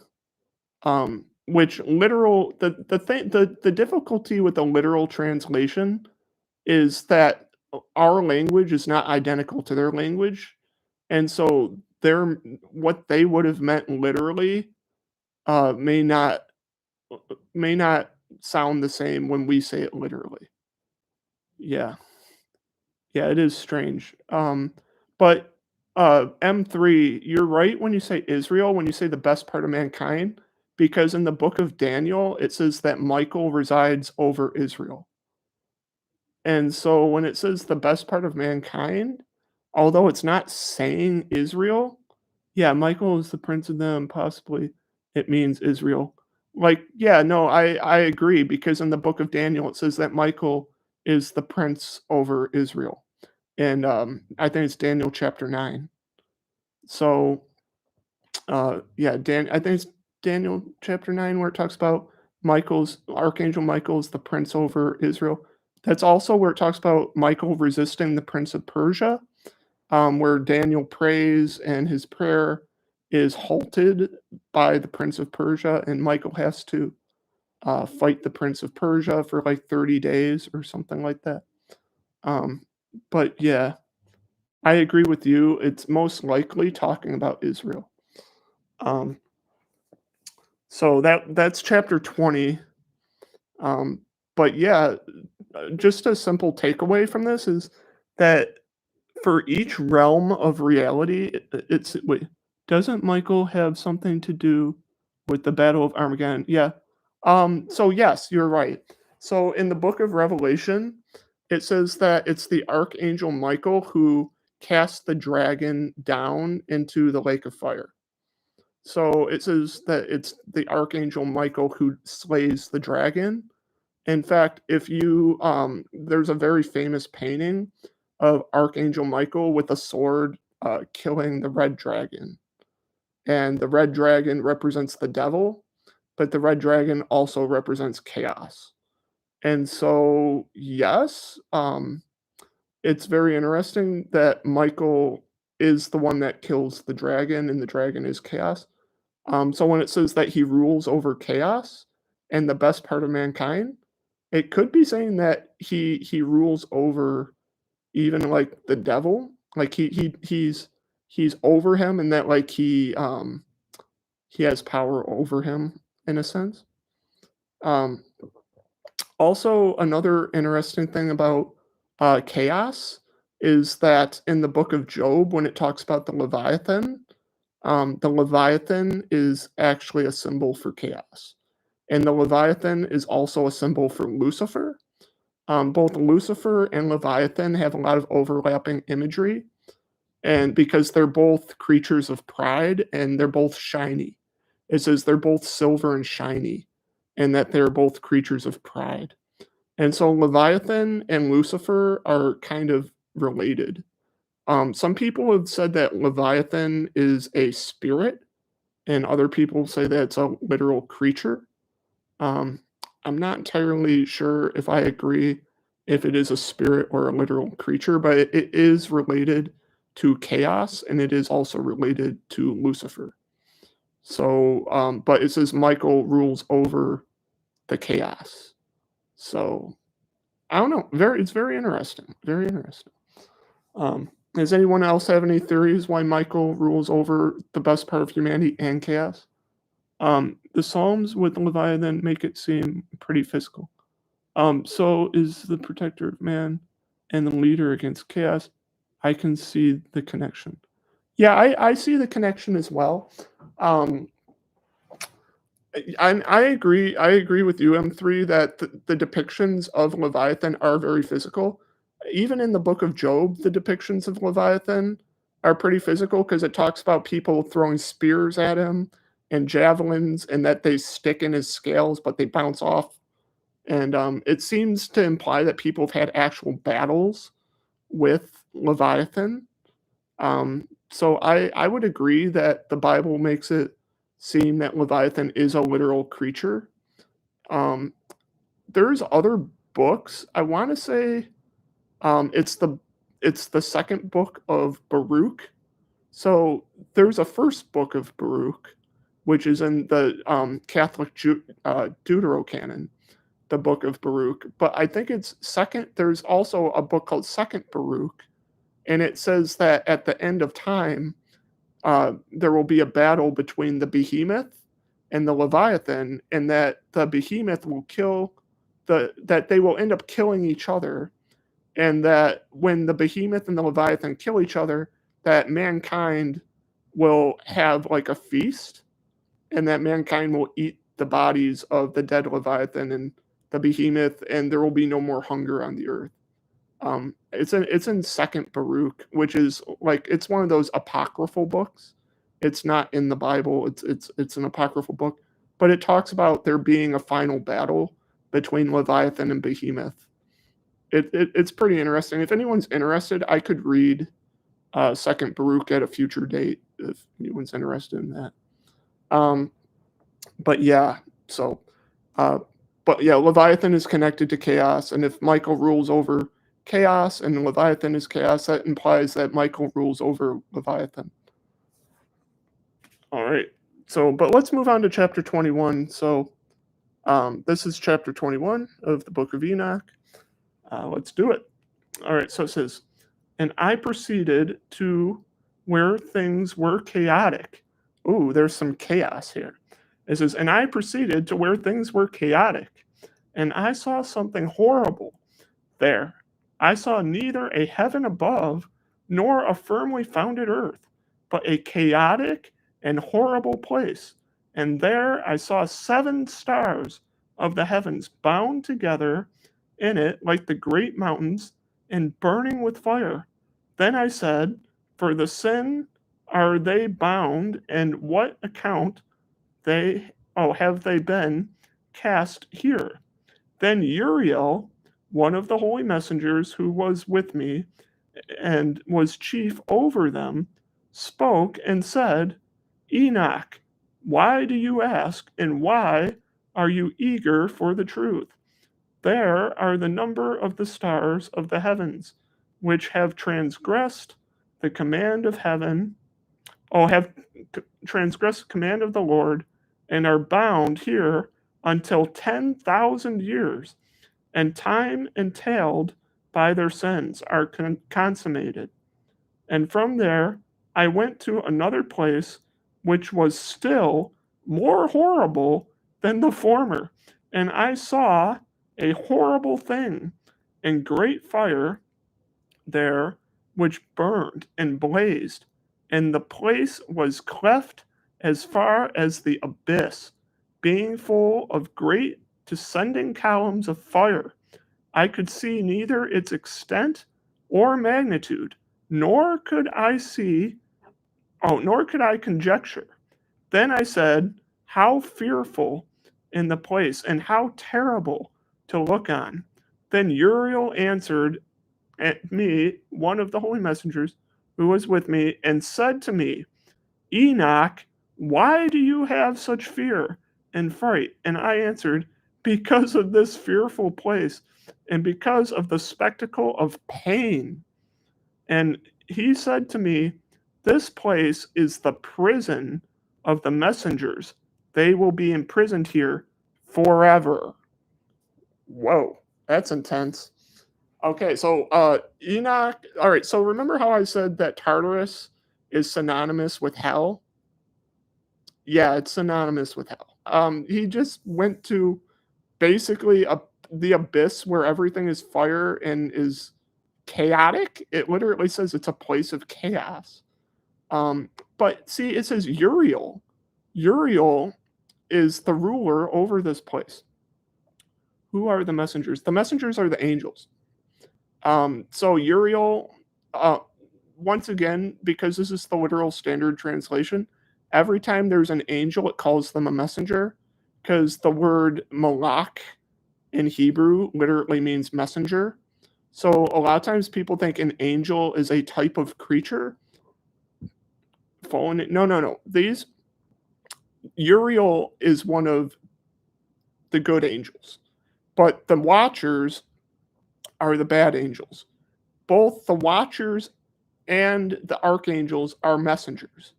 Which literal the difficulty with the literal translation is that our language is not identical to their language, and so their what they would have meant literally, uh, may not may not sound the same when we say it literally. Yeah. Yeah, it is strange. But M3, you're right when you say Israel, when you say the best part of mankind, because in the book of Daniel, it says that Michael resides over Israel. And so when it says the best part of mankind, although it's not saying Israel, yeah, Michael is the prince of them, possibly it means Israel. Like, yeah, no, I agree because in the book of Daniel it says that Michael is the prince over Israel. And I think it's Daniel chapter 9. So yeah, I think it's Daniel chapter 9 where it talks about Michael's Archangel Michael's the prince over Israel. That's also where it talks about Michael resisting the prince of Persia, where Daniel prays and his prayer is halted by the prince of Persia, and Michael has to fight the prince of Persia for like 30 days or something like that. Um, but yeah, I agree with you. It's most likely talking about Israel. Um, so that's chapter 20. Um, but yeah, just a simple takeaway from this is that for each realm of reality, it's wait, doesn't Michael have something to do with the Battle of Armageddon? Yeah. So yes, you're right. So in the book of Revelation, it says that it's the archangel Michael who cast the dragon down into the lake of fire. So it says that it's the archangel Michael who slays the dragon. In fact, if you there's a very famous painting of Archangel Michael with a sword killing the red dragon. And the red dragon represents the devil, but the red dragon also represents chaos. And so, yes, it's very interesting that Michael is the one that kills the dragon, and the dragon is chaos. So when it says that he rules over chaos and the best part of mankind, it could be saying that he rules over even like the devil, like he's over him, and that like he has power over him in a sense. Um, Also, another interesting thing about chaos is that in the book of Job, when it talks about the Leviathan is actually a symbol for chaos. And the Leviathan is also a symbol for Lucifer. Both Lucifer and Leviathan have a lot of overlapping imagery, and because they're both creatures of pride and they're both shiny. It says they're both silver and shiny, and that they're both creatures of pride. And so Leviathan and Lucifer are kind of related. Some people have said that Leviathan is a spirit, and other people say that it's a literal creature. Um, I'm not entirely sure if I agree if it is a spirit or a literal creature, but it is related to chaos and it is also related to Lucifer. So, but it says Michael rules over the chaos. So, I don't know. It's very interesting. Very interesting. Does anyone else have any theories why Michael rules over the best part of humanity and chaos? The Psalms with Leviathan make it seem pretty physical. So is the protector of man and the leader against chaos. I can see the connection. Yeah, I see the connection as well. Um, I agree. I agree with you, M3, that the depictions of Leviathan are very physical. Even in the book of Job, the depictions of Leviathan are pretty physical because it talks about people throwing spears at him and javelins, and that they stick in his scales, but they bounce off. And it seems to imply that people have had actual battles with Leviathan. So I would agree that the Bible makes it seem that Leviathan is a literal creature. Um, there's other books. I want to say it's the it's the second book of Baruch. So there's a first book of Baruch, which is in the Catholic Deuterocanon, the book of Baruch. But I think it's second. There's also a book called Second Baruch, and it says that at the end of time, there will be a battle between the behemoth and the Leviathan, and that the behemoth will that they will end up killing each other, and that when the behemoth and the Leviathan kill each other, that mankind will have like a feast, and that mankind will eat the bodies of the dead Leviathan and the behemoth, and there will be no more hunger on the earth. It's in Second Baruch, which is like it's one of those apocryphal books. It's not in the Bible. It's an apocryphal book, but it talks about there being a final battle between Leviathan and Behemoth. It's pretty interesting. If anyone's interested, I could read Second Baruch at a future date if anyone's interested in that. But yeah, so but yeah, Leviathan is connected to chaos, and if Michael rules over chaos and Leviathan is chaos, that implies that Michael rules over Leviathan. All right. So, but let's move on to chapter 21. So, this is chapter 21 of the book of Enoch. Let's do it. All right. So it says, and I proceeded to where things were chaotic. Ooh, there's some chaos here. It says, and I proceeded to where things were chaotic, and I saw something horrible there. I saw neither a heaven above nor a firmly founded earth, but a chaotic and horrible place. And there I saw 7 stars of the heavens bound together in it like the great mountains and burning with fire. Then I said, for the sin are they bound, and what account have they been cast here? Then Uriel, one of the holy messengers who was with me and was chief over them, spoke and said, Enoch, why do you ask, and why are you eager for the truth? There are the number of the stars of the heavens, which have transgressed the command of heaven, have transgressed the command of the Lord, and are bound here until 10,000 years, and time entailed by their sins are consummated. And from there I went to another place which was still more horrible than the former, and I saw a horrible thing, and great fire there which burned and blazed, and the place was cleft as far as the abyss, being full of great descending columns of fire. I could see neither its extent or magnitude, nor could I conjecture. Then I said, how fearful in the place, and how terrible to look on. Then Uriel answered at me, one of the holy messengers who was with me, and said to me, Enoch, why do you have such fear and fright? And I answered, because of this fearful place, and because of the spectacle of pain. And he said to me, this place is the prison of the messengers. They will be imprisoned here forever. Whoa, that's intense. Okay, so Enoch. All right, so remember how I said that Tartarus is synonymous with hell? Yeah, it's synonymous with hell. He just went to basically the abyss where everything is fire and is chaotic. It literally says it's a place of chaos. But see, it says Uriel. Uriel is the ruler over this place. Who are the messengers? The messengers are the angels. So Uriel, once again, because this is the literal standard translation, every time there's an angel, it calls them a messenger, because the word malach in Hebrew literally means messenger. So a lot of times people think an angel is a type of creature. No. Uriel is one of the good angels, but the watchers are the bad angels. both the watchers and the archangels are messengers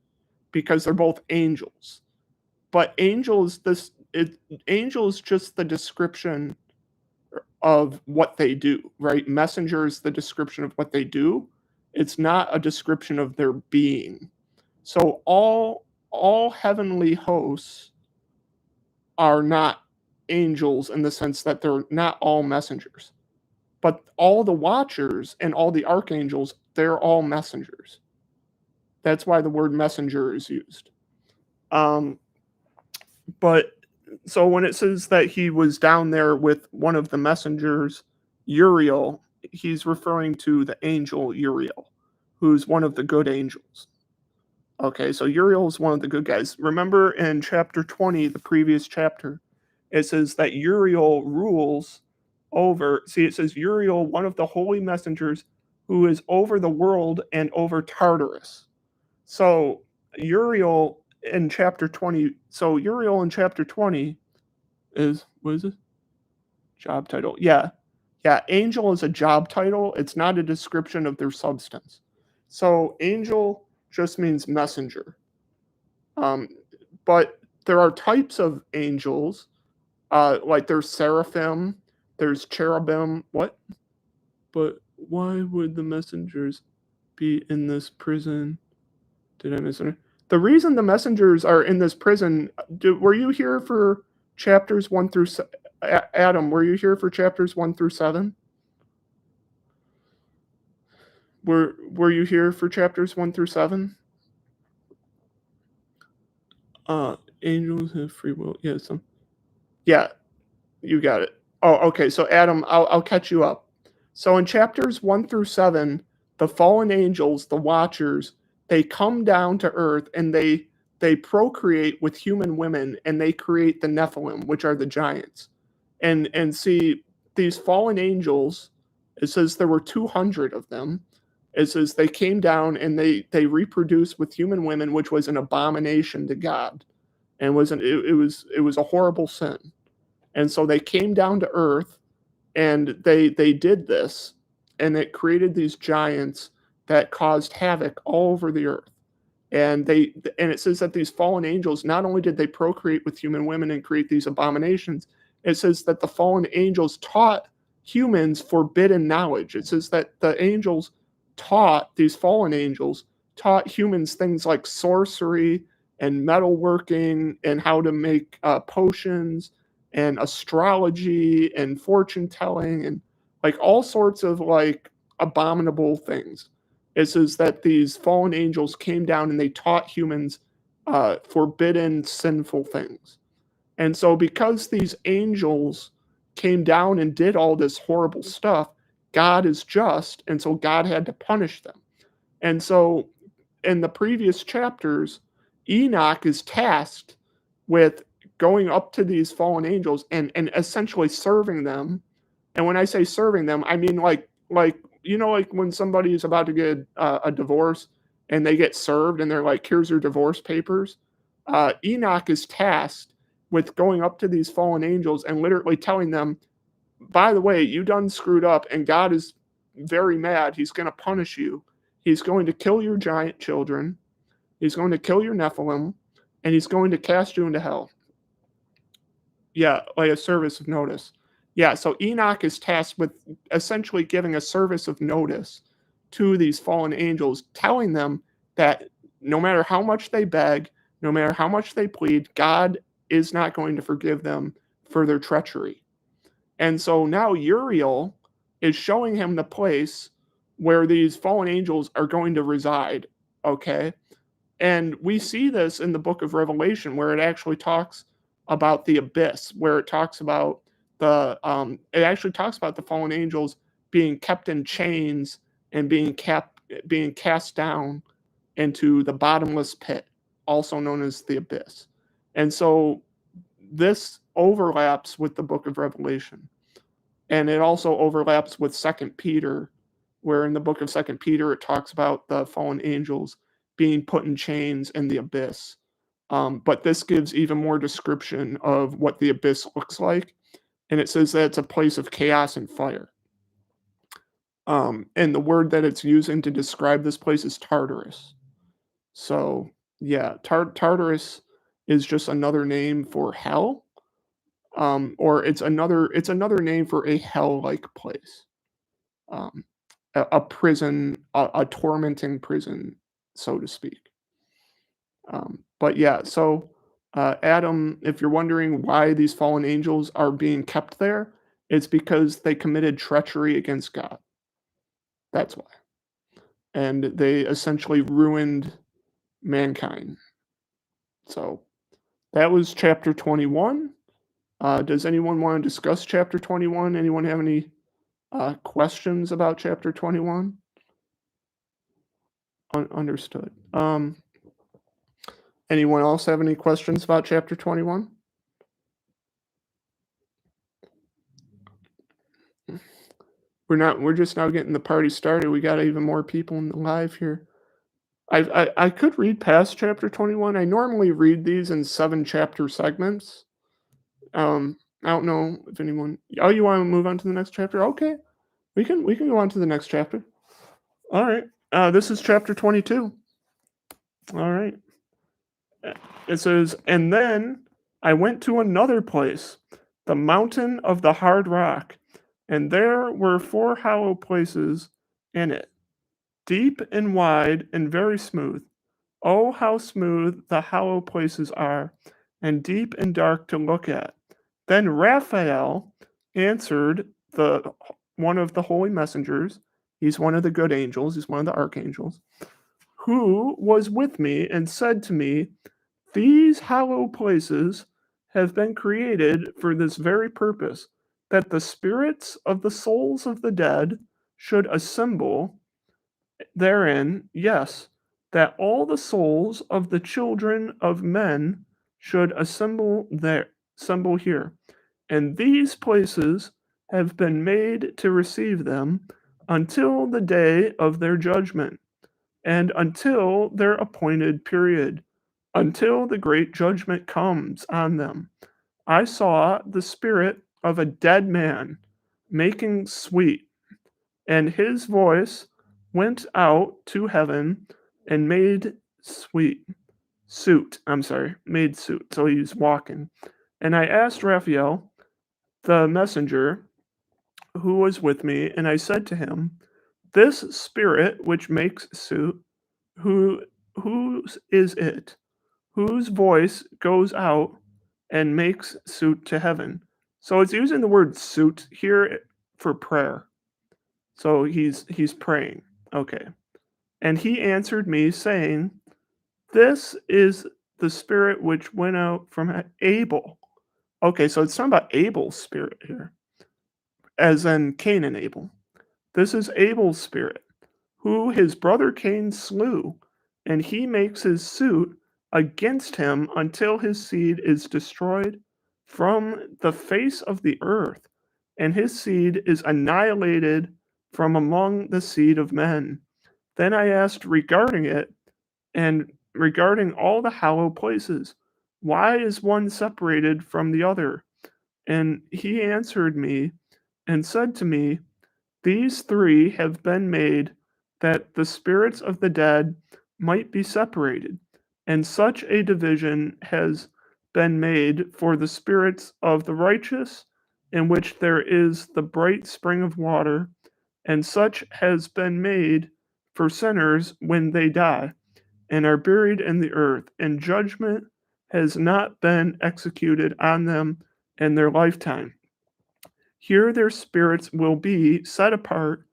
because they're both angels. But angel is just the description of what they do, right? Messenger is the description of what they do. It's not a description of their being. So all heavenly hosts are not angels in the sense that they're not all messengers. But all the watchers and all the archangels, they're all messengers. That's why the word messenger is used. But so when it says that he was down there with one of the messengers, Uriel, he's referring to the angel Uriel, who's one of the good angels. Okay, so Uriel is one of the good guys. Remember in chapter 20, the previous chapter, it says that Uriel rules over, see, it says Uriel, one of the holy messengers who is over the world and over Tartarus. So Uriel in chapter 20, Uriel in chapter 20 is, what is it? Job title. Yeah. Yeah, angel is a job title. It's not a description of their substance. So angel just means messenger. But there are types of angels, like there's seraphim, there's cherubim. What? But why would the messengers be in this prison? Did I miss it? The reason the messengers are in this prison, were you here for chapters 1 through Adam, were you here for chapters 1 through 7? Were you here for chapters 1 through 7? Angels have free will. Yeah, yeah, you got it. Oh, okay. So Adam, I'll catch you up. So in chapters 1 through 7, the fallen angels, the watchers, they come down to earth and they procreate with human women and they create the nephilim, which are the giants. And see, these fallen angels, it says there were 200 of them. It says they came down and they reproduced with human women, which was an abomination to God, and it was a horrible sin. And so they came down to earth and they did this, and it created these giants that caused havoc all over the earth. And it says that these fallen angels, not only did they procreate with human women and create these abominations, it says that the fallen angels taught humans forbidden knowledge. It says that the angels these fallen angels taught humans things like sorcery and metalworking and how to make potions and astrology and fortune telling and like all sorts of like abominable things. It says that these fallen angels came down and they taught humans forbidden sinful things. And so because these angels came down and did all this horrible stuff, God is just, and so God had to punish them. And so in the previous chapters, Enoch is tasked with going up to these fallen angels and essentially serving them. And when I say serving them, I mean like like when somebody is about to get a divorce and they get served and they're like, here's your divorce papers. Enoch is tasked with going up to these fallen angels and literally telling them, by the way, you done screwed up and God is very mad. He's going to punish you. He's going to kill your giant children. He's going to kill your Nephilim, and he's going to cast you into hell. Yeah, like a service of notice. Yeah, so Enoch is tasked with essentially giving a service of notice to these fallen angels, telling them that no matter how much they beg, no matter how much they plead, God is not going to forgive them for their treachery. And so now Uriel is showing him the place where these fallen angels are going to reside, okay? And we see this in the book of Revelation where it actually talks about the abyss, where it talks about it actually talks about the fallen angels being kept in chains and being cast down into the bottomless pit, also known as the abyss. And so this overlaps with the book of Revelation. And it also overlaps with 2 Peter, where in the book of 2 Peter it talks about the fallen angels being put in chains in the abyss. But this gives even more description of what the abyss looks like. And it says that it's a place of chaos and fire. And the word that it's using to describe this place is Tartarus. So, yeah, Tartarus is just another name for hell, or it's another name for a hell-like place, um, a prison, a tormenting prison, so to speak. But yeah, so Adam, if you're wondering why these fallen angels are being kept there, it's because they committed treachery against God. That's why. And they essentially ruined mankind. So that was chapter 21. Does anyone want to discuss chapter 21? Anyone have any questions about chapter 21? Understood. Anyone else have any questions about chapter 21? We're just now getting the party started. We got even more people in the live here. I could read past chapter 21. I normally read these in 7 chapter segments. I don't know if anyone. Oh, you want to move on to the next chapter? Okay, we can go on to the next chapter. All right. This is chapter 22. All right. It says, and then I went to another place, the mountain of the hard rock, and there were 4 hollow places in it, deep and wide and very smooth. Oh, how smooth the hollow places are, and deep and dark to look at. Then Raphael answered one of the holy messengers. He's one of the good angels. He's one of the archangels, who was with me and said to me, these hollow places have been created for this very purpose, that the spirits of the souls of the dead should assemble therein, yes, that all the souls of the children of men should assemble here. And these places have been made to receive them until the day of their judgment, and until their appointed period, until the great judgment comes on them. I saw the spirit of a dead man making sweet, and his voice went out to heaven and made made suit. So he's walking. And I asked Raphael, the messenger, who was with me, and I said to him, this spirit which makes suit, whose is it? Whose voice goes out and makes suit to heaven? So it's using the word suit here for prayer. So he's praying. Okay. And he answered me, saying, this is the spirit which went out from Abel. Okay, so it's talking about Abel's spirit here, as in Cain and Abel. This is Abel's spirit, who his brother Cain slew, and he makes his suit against him until his seed is destroyed from the face of the earth, and his seed is annihilated from among the seed of men. Then I asked regarding it, and regarding all the hollow places, why is one separated from the other? And he answered me and said to me, these 3 have been made that the spirits of the dead might be separated, and such a division has been made for the spirits of the righteous, in which there is the bright spring of water, and such has been made for sinners when they die, and are buried in the earth, and judgment has not been executed on them in their lifetime. Here their spirits will be set apart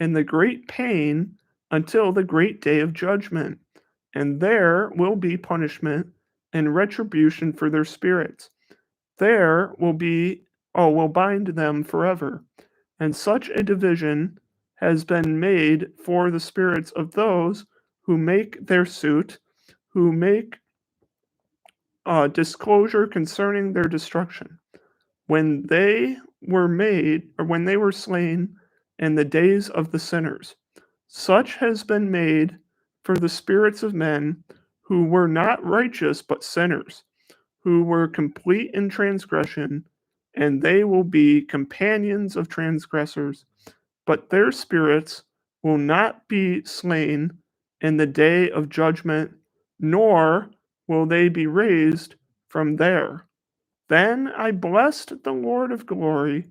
in the great pain until the great day of judgment, and there will be punishment and retribution for their spirits. There will bind them forever. And such a division has been made for the spirits of those who make their suit, who make disclosure concerning their destruction, when they when they were slain in the days of the sinners. Such has been made for the spirits of men who were not righteous but sinners, who were complete in transgression, and they will be companions of transgressors but their spirits will not be slain in the day of judgment, nor will they be raised from there. Then I blessed the Lord of glory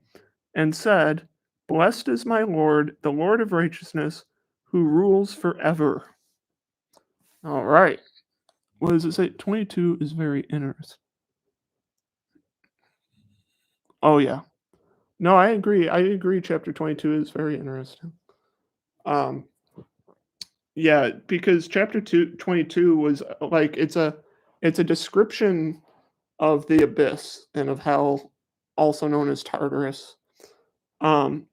and said, Blessed is my Lord, the Lord of righteousness, who rules forever. All right. What does it say? 22 is very interesting. Oh, yeah. No, I agree. I agree. Chapter 22 is very interesting. Um, yeah, because chapter 22 was like it's a description of the abyss and of hell, also known as Tartarus. Um,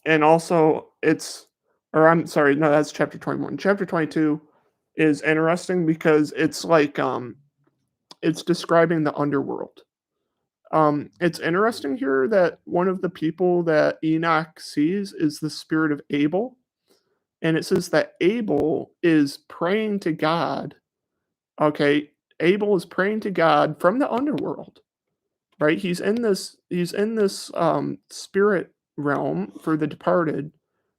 and also it's, or I'm sorry, no, that's chapter 21. Chapter 22 is interesting because it's like it's describing the underworld. It's interesting here that one of the people that Enoch sees is the spirit of Abel, and it says that Abel is praying to God. Okay, Abel is praying to God from the underworld, right? He's in this spirit realm for the departed,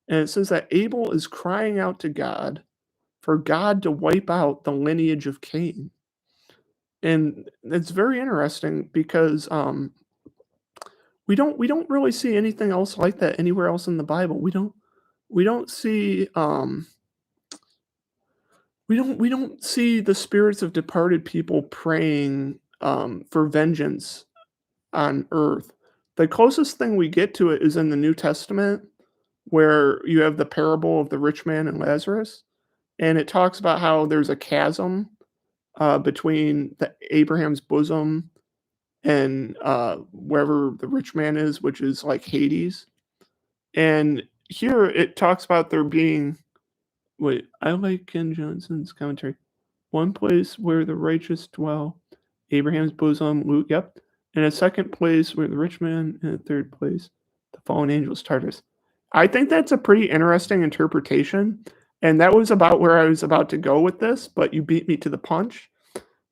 and it says that Abel is crying out to God for God to wipe out the lineage of Cain. And it's very interesting because we don't really see anything else like that anywhere else in the Bible. We don't see we don't see the spirits of departed people praying for vengeance on earth. The closest thing we get to it is in the New Testament, where you have the parable of the rich man and Lazarus, and it talks about how there's a chasm between Abraham's bosom and wherever the rich man is, which is like Hades. And here it talks about there being, wait, I like Ken Johnson's commentary. One place where the righteous dwell, Abraham's bosom, Luke, yep. And a second place where the rich man, and a third place, the fallen angels, Tartarus. I think that's a pretty interesting interpretation. And that was about where I was about to go with this, but you beat me to the punch.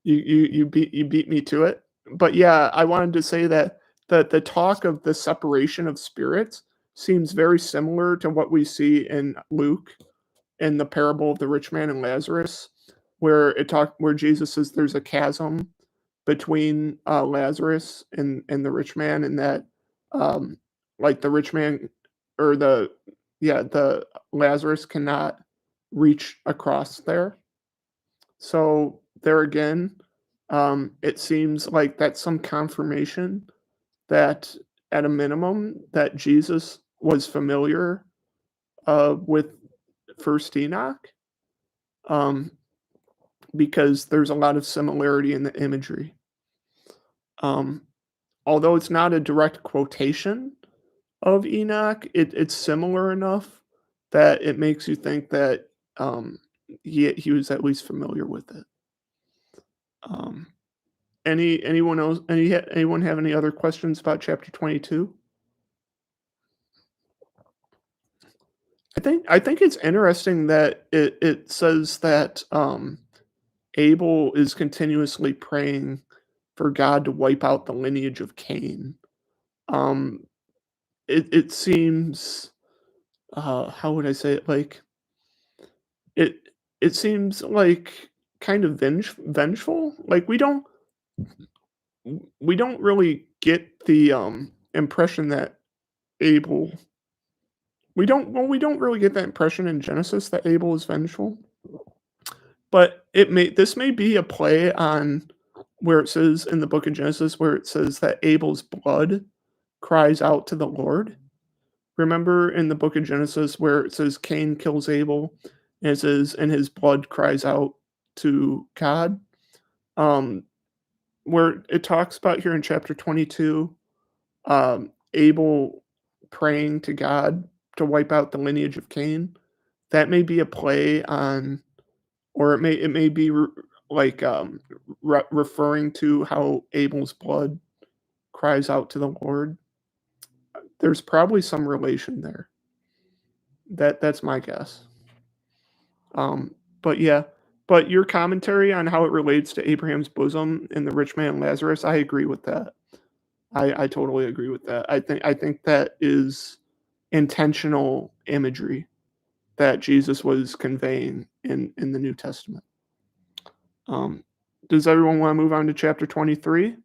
You beat me to it. But yeah, I wanted to say that the talk of the separation of spirits seems very similar to what we see in Luke in the parable of the rich man and Lazarus, where Jesus says there's a chasm between Lazarus and the rich man, and that like the rich man or the Lazarus cannot reach across there. So there again, it seems like that's some confirmation that at a minimum that Jesus was familiar with First Enoch, um, because there's a lot of similarity in the imagery. Um, Although it's not a direct quotation of Enoch, it's similar enough that it makes you think that he was at least familiar with it. Um, anyone else? Anyone have any other questions about chapter 22? I think it's interesting that it says that Abel is continuously praying for God to wipe out the lineage of Cain. Um, it seems how would I say it? Like it it seems like kind of vengeful. Like we don't really get the impression that Abel we don't really get that impression in Genesis that Abel is vengeful. But this may be a play on where it says in the book of Genesis where it says that Abel's blood cries out to the Lord. Remember in the book of Genesis where it says Cain kills Abel and it says and his blood cries out to God? Um, where it talks about here in chapter 22, Abel praying to God to wipe out the lineage of Cain. That may be a play on, or it may be like referring to how Abel's blood cries out to the Lord. There's probably some relation there. That's my guess. But yeah, but your commentary on how it relates to Abraham's bosom and the rich man Lazarus, I agree with that. I totally agree with that. I think that is intentional imagery that Jesus was conveying in the New Testament. Does everyone want to move on to chapter 23?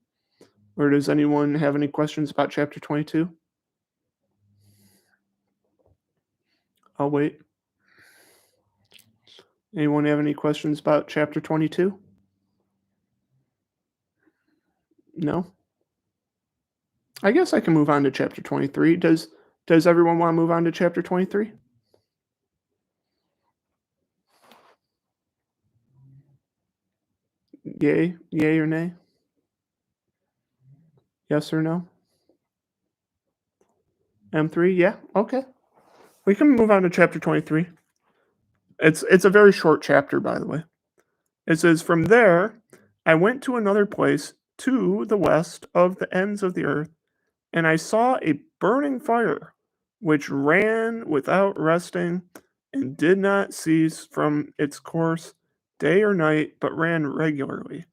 Or does anyone have any questions about chapter 22? I'll wait. Anyone have any questions about chapter 22? No? I guess I can move on to chapter 23. Does everyone want to move on to chapter 23? Yay or nay? Yes or no? M3? Yeah, okay. We can move on to chapter 23. It's a very short chapter, by the way. It says, "From there I went to another place to the west of the ends of the earth, and I saw a burning fire which ran without resting and did not cease from its course day or night, but ran regularly.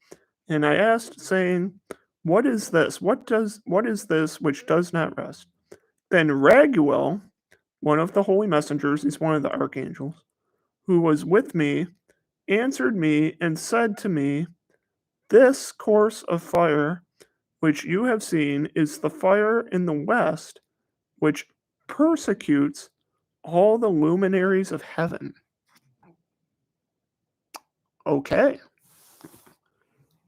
And I asked, saying, What is this? What is this which does not rest? Then Raguel, one of the holy messengers, he's one of the archangels, who was with me, answered me and said to me, This course of fire which you have seen is the fire in the west, which persecutes all the luminaries of heaven." Okay.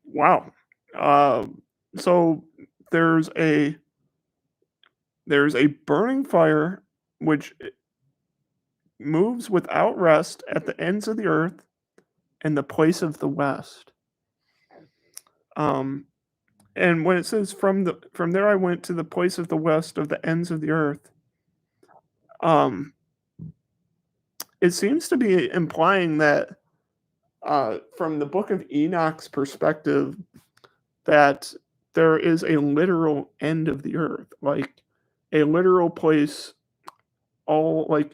Wow. So there's a burning fire which moves without rest at the ends of the earth in the place of the west. And when it says from there I went to the place of the west of the ends of the earth, um, it seems to be implying that from the book of Enoch's perspective, that there is a literal end of the earth, like a literal place. All like,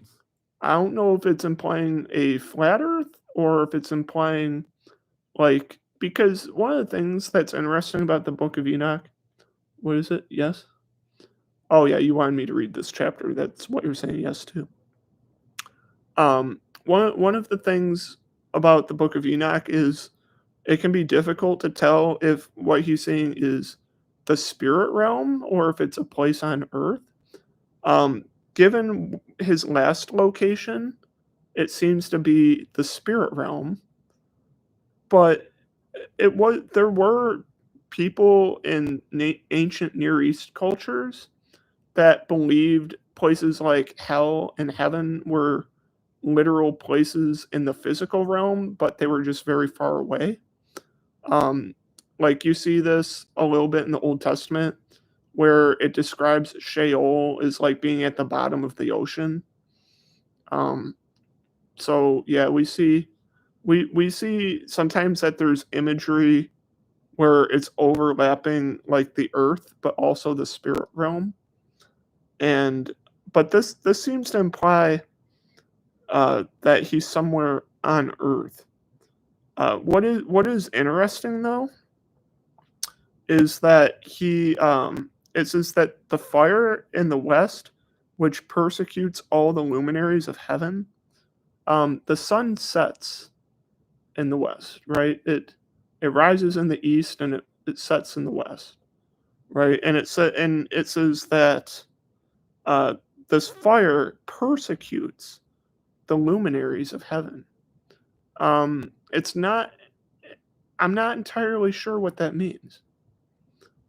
I don't know if it's implying a flat earth or if it's implying like, because one of the things that's interesting about the book of Enoch, what is it? Yes. Oh yeah, you wanted me to read this chapter. That's what you're saying yes to. One of the things about the book of Enoch is it can be difficult to tell if what he's saying is the spirit realm or if it's a place on earth. Given his last location, it seems to be the spirit realm, but there were people in ancient Near East cultures that believed places like hell and heaven were literal places in the physical realm, but they were just very far away. Like you see this a little bit in the Old Testament, where it describes sheol as like being at the bottom of the ocean. So yeah, we see sometimes that there's imagery where it's overlapping like the earth, but also the spirit realm. But this seems to imply that he's somewhere on earth. What is interesting though is that it says that the fire in the west, which persecutes all the luminaries of heaven, the sun sets in the west, right? It rises in the east and it sets in the west, right? And it says that this fire persecutes the luminaries of heaven. It's not. I'm not entirely sure what that means.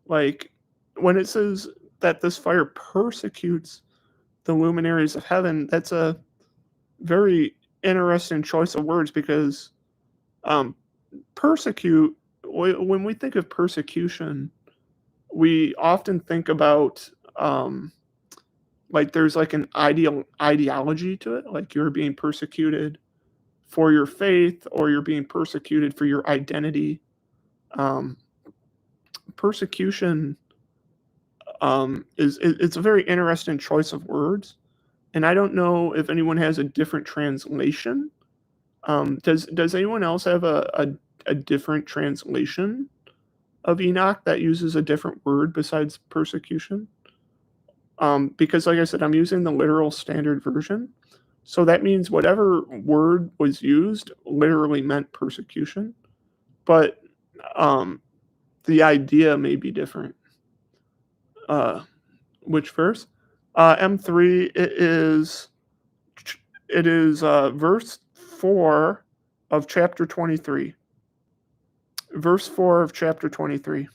Like when it says that this fire persecutes the luminaries of heaven, that's a very interesting choice of words because persecute. When we think of persecution, we often think about like there's like an ideology to it, like you're being persecuted for your faith or you're being persecuted for your identity. Persecution it's a very interesting choice of words, and I don't know if anyone has a different translation. Does anyone else have a different translation of Enoch that uses a different word besides persecution? because like I said, I'm using the literal standard version. So that means whatever word was used literally meant persecution, but the idea may be different. Which verse? M3. It is verse 4 of chapter 23. Verse 4 of chapter 23.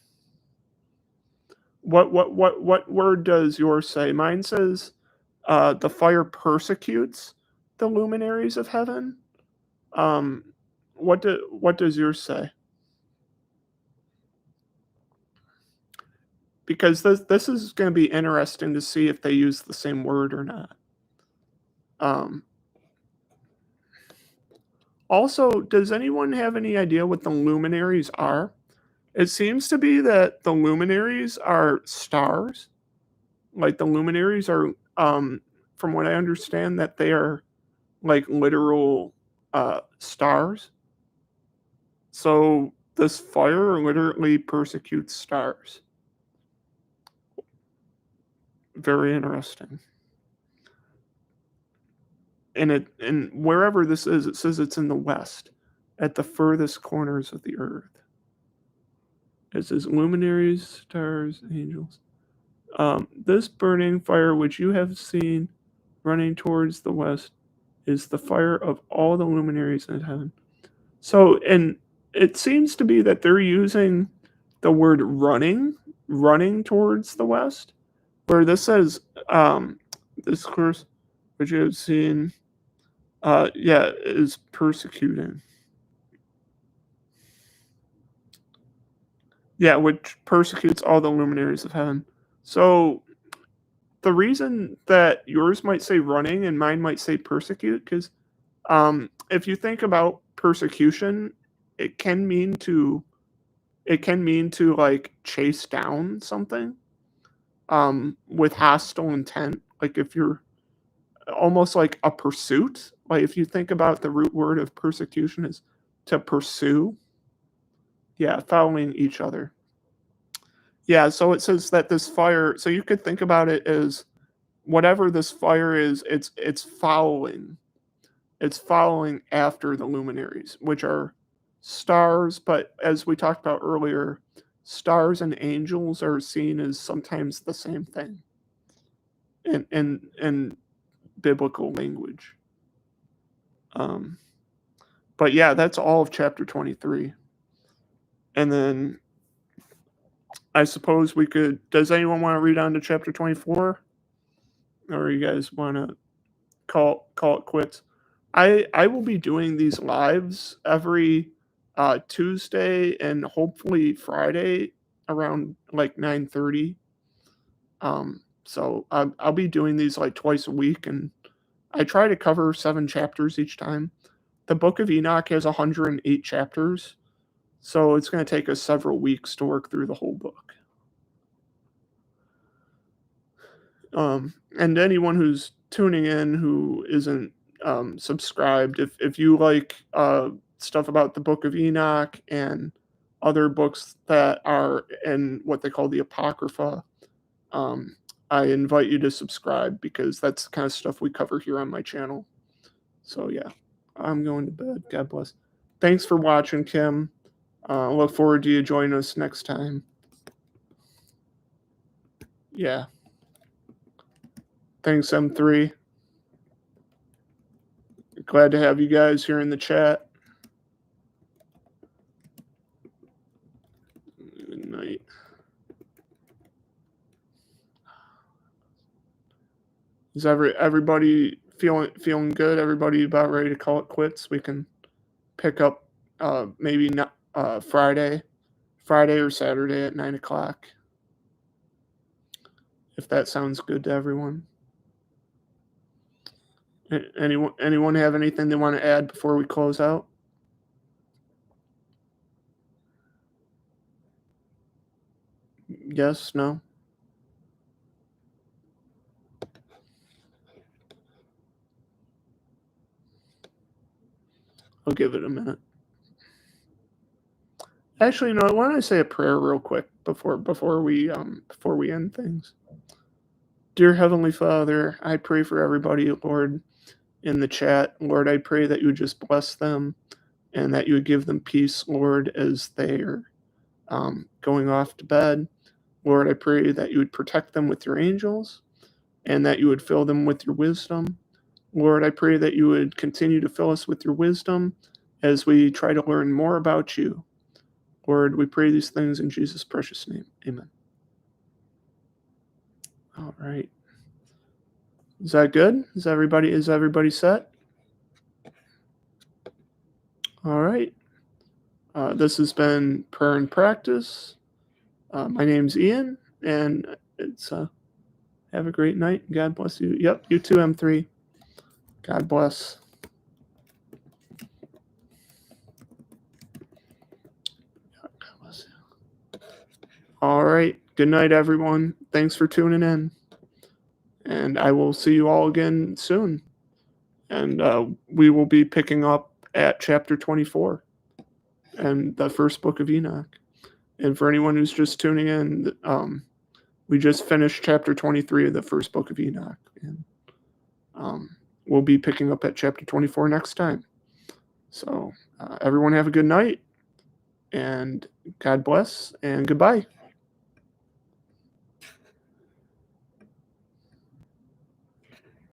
What word does yours say? Mine says the fire persecutes the luminaries of heaven. What does yours say? Because this is going to be interesting to see if they use the same word or not. Also, does anyone have any idea what the luminaries are? It seems to be that the luminaries are stars. Like the luminaries are, from what I understand, that they are like literal stars. So this fire literally persecutes stars. Very interesting. And wherever this is, it says it's in the west, at the furthest corners of the earth. It says luminaries, stars, angels. This burning fire which you have seen running towards the west is the fire of all the luminaries in heaven. So, and it seems to be that they're using the word running towards the west, where this says, this curse which you have seen, is persecuting. Yeah, which persecutes all the luminaries of heaven. So the reason that yours might say running and mine might say persecute, because if you think about persecution, it can mean to like chase down something with hostile intent. Like if you're almost like a pursuit. Like if you think about the root word of persecution is to pursue. Yeah, following each other. Yeah, so it says that this fire, so you could think about it as whatever this fire is, it's following. It's following after the luminaries, which are stars, but as we talked about earlier, stars and angels are seen as sometimes the same thing in biblical language. But yeah, that's all of chapter 23. And then I suppose we could. Does anyone want to read on to chapter 24? Or you guys want to call it quits? I will be doing these lives every Tuesday and hopefully Friday around like 9:30. So I'll be doing these like twice a week, and I try to cover 7 chapters each time. The Book of Enoch has 108 chapters, so it's going to take us several weeks to work through the whole book. And anyone who's tuning in who isn't subscribed, if you like stuff about the Book of Enoch and other books that are in what they call the Apocrypha, I invite you to subscribe because that's the kind of stuff we cover here on my channel. So yeah, I'm going to bed. God bless. Thanks for watching, Kim. Look forward to you joining us next time. Yeah. Thanks, M3. Glad to have you guys here in the chat. Good night. Is everybody feeling good? Everybody about ready to call it quits? We can pick up maybe not Friday or Saturday at 9 o'clock. If that sounds good to everyone. Anyone have anything they want to add before we close out? Yes, no? I'll give it a minute. Actually, no, why don't I say a prayer real quick before we end things? Dear Heavenly Father, I pray for everybody, Lord, in the chat. Lord, I pray that you would just bless them and that you would give them peace, Lord, as they're going off to bed. Lord, I pray that you would protect them with your angels and that you would fill them with your wisdom. Lord, I pray that you would continue to fill us with your wisdom as we try to learn more about you. Lord, we pray these things in Jesus' precious name. Amen. All right. Is that good? Is everybody set? All right. This has been Prayer and Practice. My name's Ian, and it's have a great night. God bless you. Yep, you too, M3. God bless. God bless you. All right. Good night, everyone. Thanks for tuning in. And I will see you all again soon. And we will be picking up at chapter 24 and the first book of Enoch. And for anyone who's just tuning in, we just finished chapter 23 of the first book of Enoch. And we'll be picking up at chapter 24 next time. So everyone have a good night, and God bless, and goodbye.